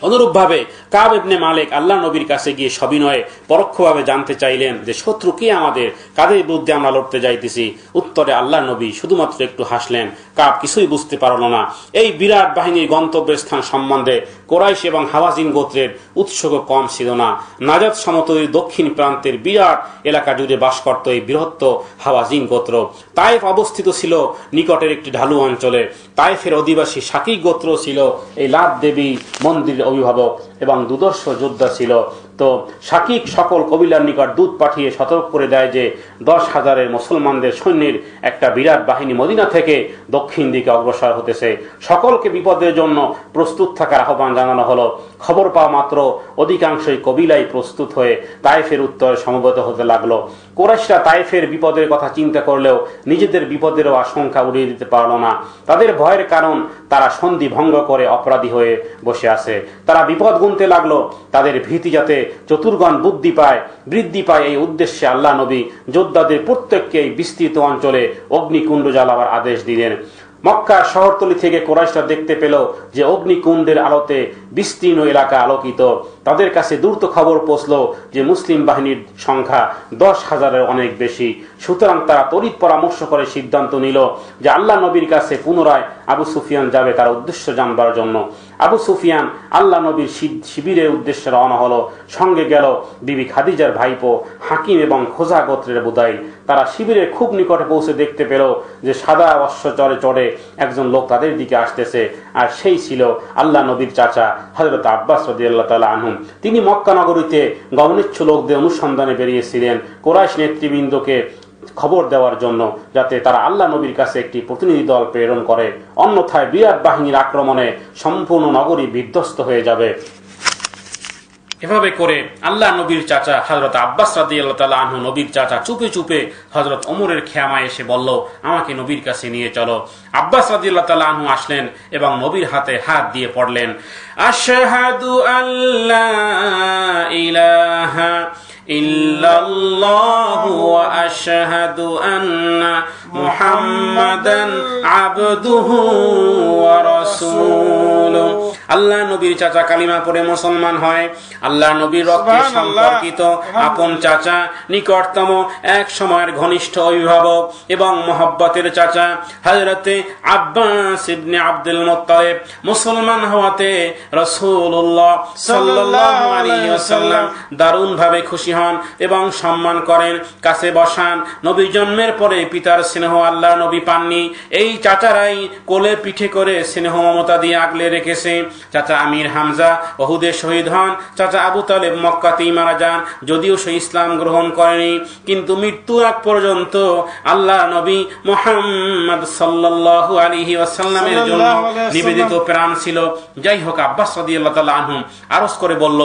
অনুরূপভাবে কাব ইবনে মালিক আল্লাহ নবীর কাছে গিয়ে সবিনয়ে পরোক্ষভাবে জানতে চাইলেন যে শত্রু কে আমাদের, কাদের বিরুদ্ধে আমরা লড়তে যাইতেছি। উত্তরে আল্লাহ নবী শুধুমাত্র একটু হাসলেন। কাব কিছুই বুঝতে পারল না। এই বিরাট বাহিনীর গন্তব্যের স্থান সম্বন্ধে কোরাইশ এবং হাওয়াজিন গোত্রের উৎসুক কম ছিল না। নাজাত সমতলের দক্ষিণ প্রান্তের বিরাট এলাকা জুড়ে বাস করত এই বৃহত্ত হাওয়াজিন গোত্র। তায়েফ অবস্থিত ছিল নিকটের একটি ঢালু অঞ্চলে। তায়েফের অধিবাসী শাকিক গোত্র ছিল এই লাত দেবী মন্দির অভিভাবক এবং দুদর্শ যোদ্ধা ছিল। তো শাকিক সকল কবিলার নিকট দূত পাঠিয়ে সতর্ক করে দেয় যে 10,000 মুসলমানদের সৈন্যের একটা বিরাট বাহিনী মদিনা থেকে দক্ষিণ দিকে অগ্রসর হতেছে। সকলকে বিপদের জন্য প্রস্তুত থাকার আহ্বান জানানো হলো। খবর পাওয়া মাত্র অধিকাংশই কবিলায় প্রস্তুত হয়ে তায়েফের উত্তরে সমবেত হতে লাগলো। কুরাইশরা তায়েফের বিপদের কথা চিন্তা করলেও নিজেদের বিপদেরও আশঙ্কা উড়িয়ে দিতে পারল না। তাদের ভয়ের কারণ তারা সন্ধি ভঙ্গ করে অপরাধী হয়ে বসে আছে। তারা বিপদ গুনতে লাগলো। তাদের ভীতি যাতে চতুর্গণ বৃদ্ধি পায় এই উদ্দেশ্যে আল্লাহ নবী যোদ্ধাদের প্রত্যেককে বিস্তৃত অঞ্চলে অগ্নিকুণ্ড জ্বালাবার আদেশ দিলেন। মক্কার শহরতলি থেকে কুরাইশরা দেখতে পেল যে অগ্নিকুণ্ডের আলোতে বিস্তীর্ণ এলাকা আলোকিত। তাদের কাছে দ্রুত খবর পৌঁছলো যে মুসলিম বাহিনীর সংখ্যা 10,000-এর অনেক বেশি। সুতরাং তারা তড়িৎ পরামর্শ করে সিদ্ধান্ত নিল যে আল্লাহ নবীর কাছে পুনরায় আবু সুফিয়ান যাবে তার উদ্দেশ্য জানবার জন্য। আবু সুফিয়ান আল্লাহ নবীর শিবিরের উদ্দেশ্যে রওনা হলো। সঙ্গে গেল বিবি খাদিজার ভাইপো হাকিম এবং খোজা গোত্রের বুদাইল। তারা শিবিরের খুব নিকটে পৌঁছে দেখতে পেল যে সাদা অশ্ব চড়ে একজন লোক তাদের দিকে আসতেছে, আর সেই ছিল আল্লাহ নবীর চাচা হযরত আব্বাস রাদিয়াল্লাহু তাআলা আনহু। তিনি মক্কা নগরীতে গমনেচ্ছু লোকদের অনুসন্ধানে বেরিয়েছিলেন কুরাইশ নেতৃবৃন্দকে খবর দেওয়ার জন্য, যাতে তারা আল্লাহ নবীর কাছে একটি প্রতিনিধি দল প্রেরণ করে। অন্যথায় বিরাট বাহিনীর আক্রমণে সম্পূর্ণ নগরী বিধ্বস্ত হয়ে যাবে। এভাবে করে আল্লাহ নবীর চাচা হযরত আব্বাস রাদিয়াল্লাহু তাআলা আনহু নবীর চাচা চুপে চুপে হযরত ওমরের খেয়ামায় এসে বলল, আমাকে নবীর কাছে নিয়ে চলো। আব্বাস রাদিয়াল্লাহু তাআলা আনহু আসলেন এবং নবীর হাতে হাত দিয়ে পড়লেন, আশহাদু আল্লা ইলাহা ইল্লাল্লাহু ওয়া আশহাদু আন্না মুহাম্মাদান আবদুহু ওয়া রাসূলুহু। আল্লাহ নবীর চাচা কালিমা পড়ে মুসলমান হয়। আল্লাহ নবীর রক্তে সম্পর্কিত আপন চাচা, নিকটতম এক সময়ের ঘনিষ্ঠ অভিভাবক এবং মহব্বতের চাচা হযরতে আব্বাস ইবনে আব্দুল মুত্তালিব মুসলমান হওয়াতে রাসূলুল্লাহ সাল্লাল্লাহু আলাইহি ওয়াসাল্লাম দারুণভাবে খুশি হন এবং সম্মান করেন, কাছে বসান। নবী জন্মের পরে পিতার স্নেহ স্নেহ আল্লাহ নবী পাননি। এই চাচারাই কোলে পিঠে করে স্নেহ মমতা দিয়ে আগলে রেখেছে। চাচা আমির হামজা উহুদে শহীদ হন, চাচা আবু তালেব মক্কাতেই মারা যান, যদিও সে ইসলাম গ্রহণ করেনি, কিন্তু মৃত্যুর আগ পর্যন্ত আল্লাহ নবী মুহাম্মদ সাল্লাল্লাহু আলাইহি ওয়াসাল্লামের জন্য নিবেদিত প্রাণ ছিল। যাই হোক, আব্বাস রাদিয়াল্লাহু তাআলা আনহু আরজ করে বলল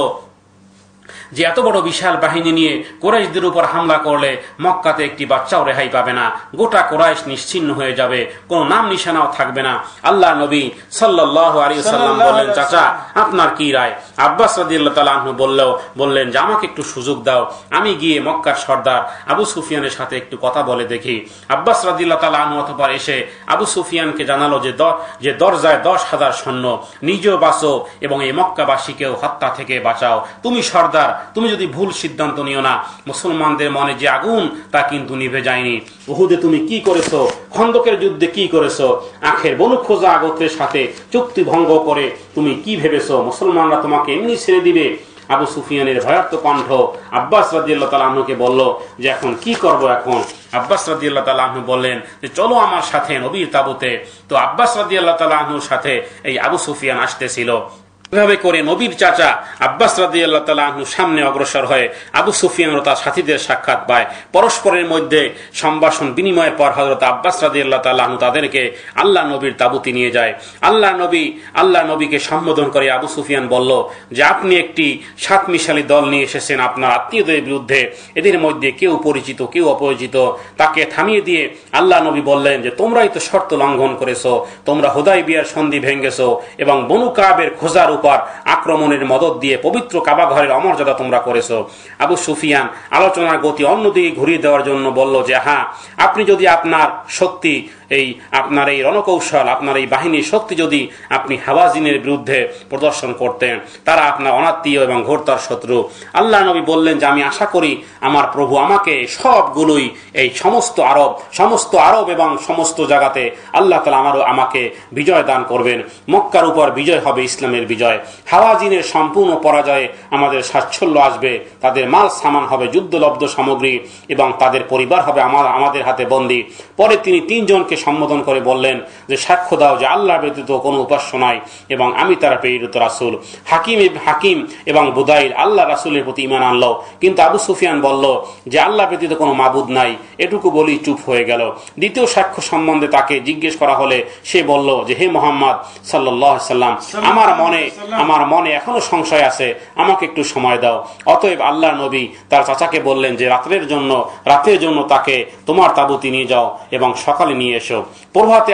যে এত বড় বিশাল বাহিনী নিয়ে কুরাইশদের উপর হামলা করলে মক্কাতে একটি বাচ্চাও রেহাই পাবে না, গোটা কুরাইশ নিশ্চিহ্ন হয়ে যাবে, কোনো নাম নিশানাও থাকবে না। আল্লাহ নবী সাল্লাল্লাহু আলাইহি ওয়াসাল্লাম বললেন, চাচা আপনার কি রায়? আব্বাস রাদিয়াল্লাহু তাআলা আনহু বললেন যে আমাকে একটু সুযোগ দাও, আমি গিয়ে মক্কার সর্দার আবু সুফিয়ানের সাথে একটু কথা বলে দেখি। আব্বাস রাদিয়াল্লাহু তাআলা আনহু অতঃপর এসে আবু সুফিয়ানকে জানালো যে দরজায় 10,000 সৈন্য, নিজেও বাঁচো এবং এই মক্কাবাসীকেও হত্যা থেকে বাঁচাও। তুমি সর্দার, তুমি যদি ভুল সিদ্ধান্ত নিও না, মুসলমানদের মনে যে আগুন তা কিন্তু নিভে যায়নি। উহুদে তুমি কি করেছো, খন্দকের যুদ্ধে কি করেছো, আখের বনু খোজা গোত্রের সাথে চুক্তি ভঙ্গ করে তুমি কি ভেবেছো মুসলমানরা তোমাকে এমনি ছেড়ে দিবে? আবু সুফিয়ানের ভয়ার্ত কণ্ঠ আব্বাস রাদিয়াল্লাহু তাআলা আনহুকে বলল যে এখন কি করব। এখন আব্বাস রাদিয়াল্লাহু তাআলা আনহু বললেন যে চলো আমার সাথে নবীর তাবুতে। তো আব্বাস রাদিয়াল্লাহু তাআলা আনহুর সাথে এই আবু সুফিয়ান আসতেছিল। এভাবে করে নবীর চাচা আব্বাস রাদিয়াল্লাহু তাআলা আনহু সামনে অগ্রসর হয়ে আবু সুফিয়ান ও তার সাথীদের সাক্ষাৎ পায়। পরস্পরের মধ্যে সম্ভাষণ বিনিময়ের পর হযরত আব্বাস রাদিয়াল্লাহু তাআলা আনহু তাদেরকে আল্লাহ নবীর তাবুতে নিয়ে যায়। আল্লাহ নবীকে সম্বোধন করে আবু সুফিয়ান বলল যে আপনি একটি সাতমিশালী দল নিয়ে এসেছেন আপনার আত্মীয়দের বিরুদ্ধে, এদের মধ্যে কেউ পরিচিত কেউ অপরিচিত। তাকে থামিয়ে দিয়ে আল্লাহ নবী বললেন যে তোমরাই তো শর্ত লঙ্ঘন করেছো, তোমরা হুদায়বিয়ার সন্ধি ভেঙেছো এবং বনু কাবের খোজার আক্রমণের মদদ দিয়ে পবিত্র কাবা ঘরের অমর্যাদা তোমরা করেছো। আবু সুফিয়ান আলোচনার গতি অন্যদিকে ঘুরিয়ে দেওয়ার জন্য বলল যে হ্যাঁ, আপনি যদি আপনার শক্তি, আপনার এই রণকৌশল, আপনার এই বাহিনীর শক্তি যদি আপনি হাওয়াজিনের বিরুদ্ধে প্রদর্শন করতেন, তারা আপনার অনাত্মীয় এবং ঘোরতর শত্রু। আল্লাহ নবী বললেন যে আমি আশা করি আমার প্রভু আমাকে সবগুলোই, এই সমস্ত আরব এবং সমস্ত জায়গাতে আল্লাহ তাআলা আমাকে বিজয় দান করবেন। মক্কার উপর বিজয় হবে ইসলামের বিজয়। হাওয়াজিনের সম্পূর্ণ পরাজয়ে আমাদের সাচ্ছল্য আসবে, তাদের মাল সামান হবে যুদ্ধলব্ধ সামগ্রী এবং তাদের পরিবার হবে আমাদের হাতে বন্দী। পরে তিনি 3 জনকে সম্বোধন করে বললেন যে সাক্ষ্য দাও যে আল্লাহ ব্যতীত কোনো উপাস্য নাই এবং আমি তার প্রেরিত রাসূল। হাকিম এবং বুদাইল আল্লাহ রাসূলের প্রতি ঈমান আনলো, কিন্তু আবু সুফিয়ান বলল যে আল্লাহ ব্যতীত কোনো মাবুদ নাই। এটুকু বলি চুপ হয়ে গেল। দ্বিতীয় সাক্ষ্য সম্বন্ধে তাকে জিজ্ঞেস করা হলে সে বলল যে হে মুহাম্মদ সাল্লাল্লাহু আলাইহি সাল্লাম, আমার মনে এখনো সংশয় আছে, আমাকে একটু সময় দাও। অতএব আল্লাহ নবী তার চাচাকে বললেন যে রাতের জন্য তাকে তোমার তাবুতে নিয়ে যাও এবং সকালে নিয়ে এসো। প্রভাতে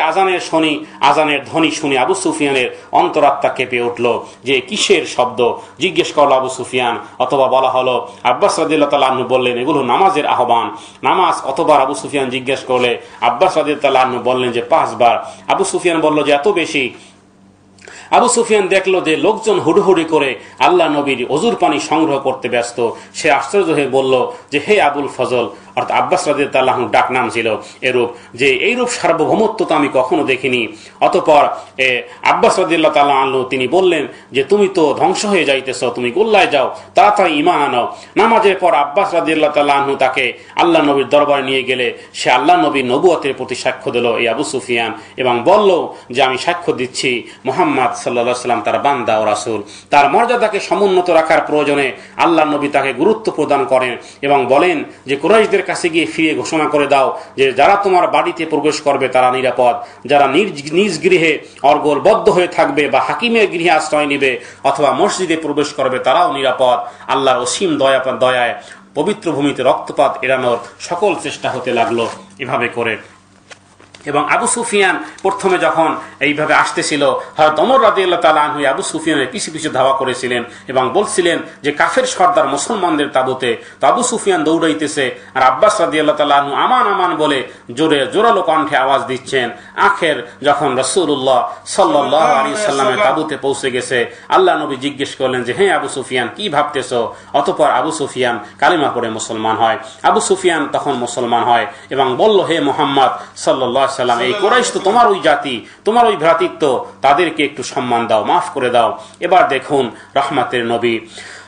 আজানের ধ্বনি শুনে আবু সুফিয়ানের অন্তরাত্মা কেঁপে উঠল যে কিসের শব্দ। জিজ্ঞেস করল আবু সুফিয়ান, অথবা বলা হলো আব্বাস রাদিয়াল্লাহু তাআলা আনহু বললেন এগুলো নামাজের আহ্বান। নামাজ কতবার আবু সুফিয়ান জিজ্ঞেস করলে আব্বাস রাদিয়াল্লাহু তাআলা আনহু বললেন যে 5 বার। আবু সুফিয়ান বলল যে এত বেশি। আবু সুফিয়ান দেখলো যে লোকজন হুড়হুড়ি করে আল্লাহ নবীর ওযুর পানি সংগ্রহ করতে ব্যস্ত। সে আশ্চর্য হয়ে বলল যে হে আবুল ফজল, অর্থাৎ আব্বাস রাদিয়াল্লাহু তাআলা আনহুর ডাক নাম ছিল এরূপ, যে এইরূপ সার্বভৌমত্ব তো আমি কখনো দেখিনি। অতঃপর আব্বাস রাদিয়াল্লাহু তাআলা আনহু তিনি বললেন যে তুমি তো ধ্বংস হয়ে যাইতেছ, তুমি গোল্লায় যাও, তাড়াতাড়ি ঈমান আনো। নামাজের পর আব্বাস রাদিয়াল্লাহু তাআলা আনহু তাকে আল্লাহ নবীর দরবারে নিয়ে গেলে সে আল্লাহ নবীর নবুয়তের প্রতি সাক্ষ্য দিল এই আবু সুফিয়ান এবং বলল যে আমি সাক্ষ্য দিচ্ছি মুহাম্মদ সাল্লাল্লাহু আলাইহি ওয়াসাল্লাম তার বান্দা ও রাসূল। তার মর্যাদাকে সমুন্নত রাখার প্রয়োজনে আল্লাহ নবী তাকে গুরুত্ব প্রদান করেন এবং বলেন যে কুরাইশদের কাছে গিয়ে ফিরে ঘোষণা করে দাও যে যারা তোমার বাড়িতে প্রবেশ করবে তারা নিরাপদ, যারা নিজ গৃহে অর্গলবদ্ধ হয়ে থাকবে বা হাকিমের গৃহে আশ্রয় নিবে অথবা মসজিদে প্রবেশ করবে তারাও নিরাপদ। আল্লাহর অসীম দয়ায় পবিত্র ভূমিতে রক্তপাত এড়ানোর সকল চেষ্টা হতে লাগলো এভাবে করে। এবং আবু সুফিয়ান প্রথমে যখন এইভাবে আসতেছিল, হযরত ওমর রাদিয়াল্লাহু তাআলা আনহু আবু সুফিয়ানের পিছু পিছু ধাওয়া করেছিলেন এবং বলছিলেন যে কাফের সর্দার মুসলমানদের তাবুতে। তো আবু সুফিয়ান দৌড়াইতেছে আর আব্বাস রাদিয়াল্লাহু তাআলা আনহু আমান আমান বলে জোরালো কণ্ঠে আওয়াজ দিচ্ছেন। আখের যখন রাসূলুল্লাহ সাল্লাল্লাহু আলাইহি ওয়াসাল্লামের তাবুতে পৌঁছে গেছে, আল্লাহ নবী জিজ্ঞেস করলেন যে হে আবু সুফিয়ান কি ভাবতেছো? অতঃপর আবু সুফিয়ান কালিমা পড়ে মুসলমান হয়। আবু সুফিয়ান তখন মুসলমান হয় এবং বলল হে মুহাম্মদ সাল্লাল্লাহু আলাইহি ওয়াসাল্লাম, এই কুরাইশ তো তোমার ওই জাতি, তোমার ওই ভ্রাতৃত্ব, তাদেরকে একটু সম্মান দাও, মাফ করে দাও। এবার দেখুন রহমতের নবী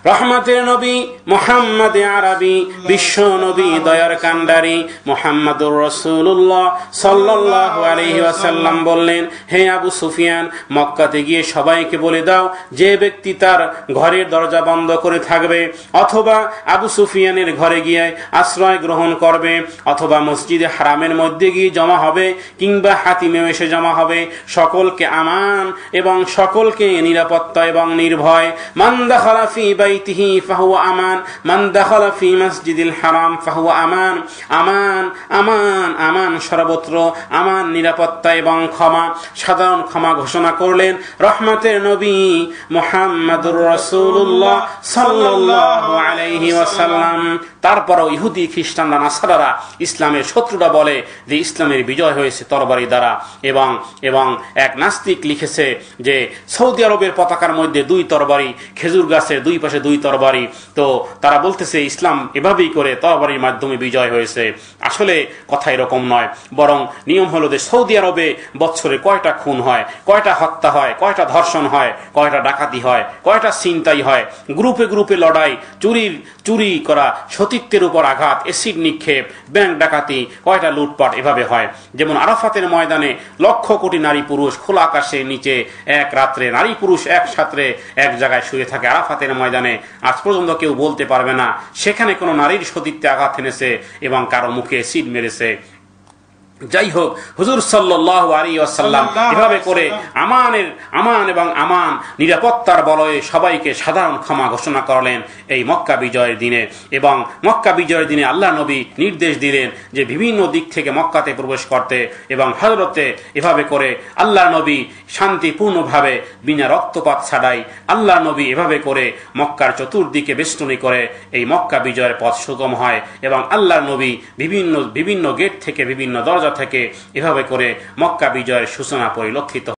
রহমতের নবী মুহাম্মদ আরবি, বিশ্ব নবী দয়ার কান্ডারি মুহাম্মদুর রাসূলুল্লাহ সাল্লাল্লাহু আলাইহি ওয়াসাল্লাম বললেন, হে আবু সুফিয়ান, মক্কাতে গিয়ে সবাইকে বলে দাও যে ব্যক্তি তার ঘরের দরজা বন্ধ করে থাকবে, অথবা আবু সুফিয়ানের ঘরে গিয়ে আশ্রয় গ্রহণ করবে, অথবা মসজিদে হারামের মধ্যে গিয়ে জমা হবে, কিংবা হাতিমে এসে জমা হবে, সকলকে আমান এবং সকলকে নিরাপত্তা এবং নির্ভয়। মান দাখালা ফি বাইতিহি ফাহুয়া আমান, মান দাখালা ফি মসজিদিল হারাম ফাহুয়া আমান। আমান, আমান, আমান, সর্বত্র আমান, নিরাপত্তা এবং ক্ষমা, সাধারণ ক্ষমা ঘোষণা করলেন রহমতের নবী মুহাম্মদুর রাসূলুল্লাহ সাল্লাল্লাহু আলাইহি ওয়াসাল্লাম। তারপরও ইহুদি, খ্রিস্টানরা, নাসারারা, ইসলামের শত্রুরা বলে যে ইসলামের বিজয় হয়েছে তরবারি দ্বারা, এবং এক নাস্তিক লিখেছে যে সৌদি আরবের পতাকার মধ্যে দুই তরবারি, খেজুর গাছের দুই পাশে দুই তরবারি। তো তারা বলতেছে ইসলাম এভাবেই করে তরবারির মাধ্যমে বিজয় হয়েছে। আসলে কথা এরকম নয়, বরং নিয়ম হলো যে সৌদি আরবে বছরে কয়টা খুন হয়, কয়টা হত্যা হয়, কয়টা ধর্ষণ হয়, কয়টা ডাকাতি হয়, কয়টা ছিনতাই হয়, গ্রুপে গ্রুপে লড়াই, চুরি করা, সতীত্বের উপর আঘাত, এসিড নিক্ষেপ, ব্যাংক ডাকাতি, কয়টা লুটপাট এভাবে হয়। যেমন আরাফাতের ময়দানে লক্ষ কোটি নারী পুরুষ খোলা আকাশের নিচে এক রাত্রে নারী পুরুষ একসাথে এক জায়গায় শুয়ে থাকে আরাফাতের ময়দানে, আজ পর্যন্ত কেউ বলতে পারবে না সেখানে কোনো নারীর সতীত্বে আঘাত এনেছে এবং কারো মুখে এসিড মেরেছে। যাই হোক, হুজুর সাল্লাল্লাহু আলাইহি ওয়াসাল্লাম এভাবে করে আমান এবং আমান, নিরাপত্তার বলয়ে সবাইকে সাধারণ ক্ষমা ঘোষণা করলেন এই মক্কা বিজয়ের দিনে। এবং মক্কা বিজয়ের দিনে আল্লাহ নবী নির্দেশ দিলেন যে বিভিন্ন দিক থেকে মক্কাতে প্রবেশ করতে, এবং হযরতে এভাবে করে আল্লাহ নবী শান্তিপূর্ণভাবে বিনা রক্তপাত ছাড়াই আল্লাহ নবী এভাবে করে মক্কার চতুর্দিকে বেষ্টনী করে এই মক্কা বিজয়ের পথ সুগম হয়। এবং আল্লাহ নবী বিভিন্ন গেট থেকে, বিভিন্ন দরজা থেকে এভাবে করে মক্কা বিজয়ের সূচনা পরিলক্ষিত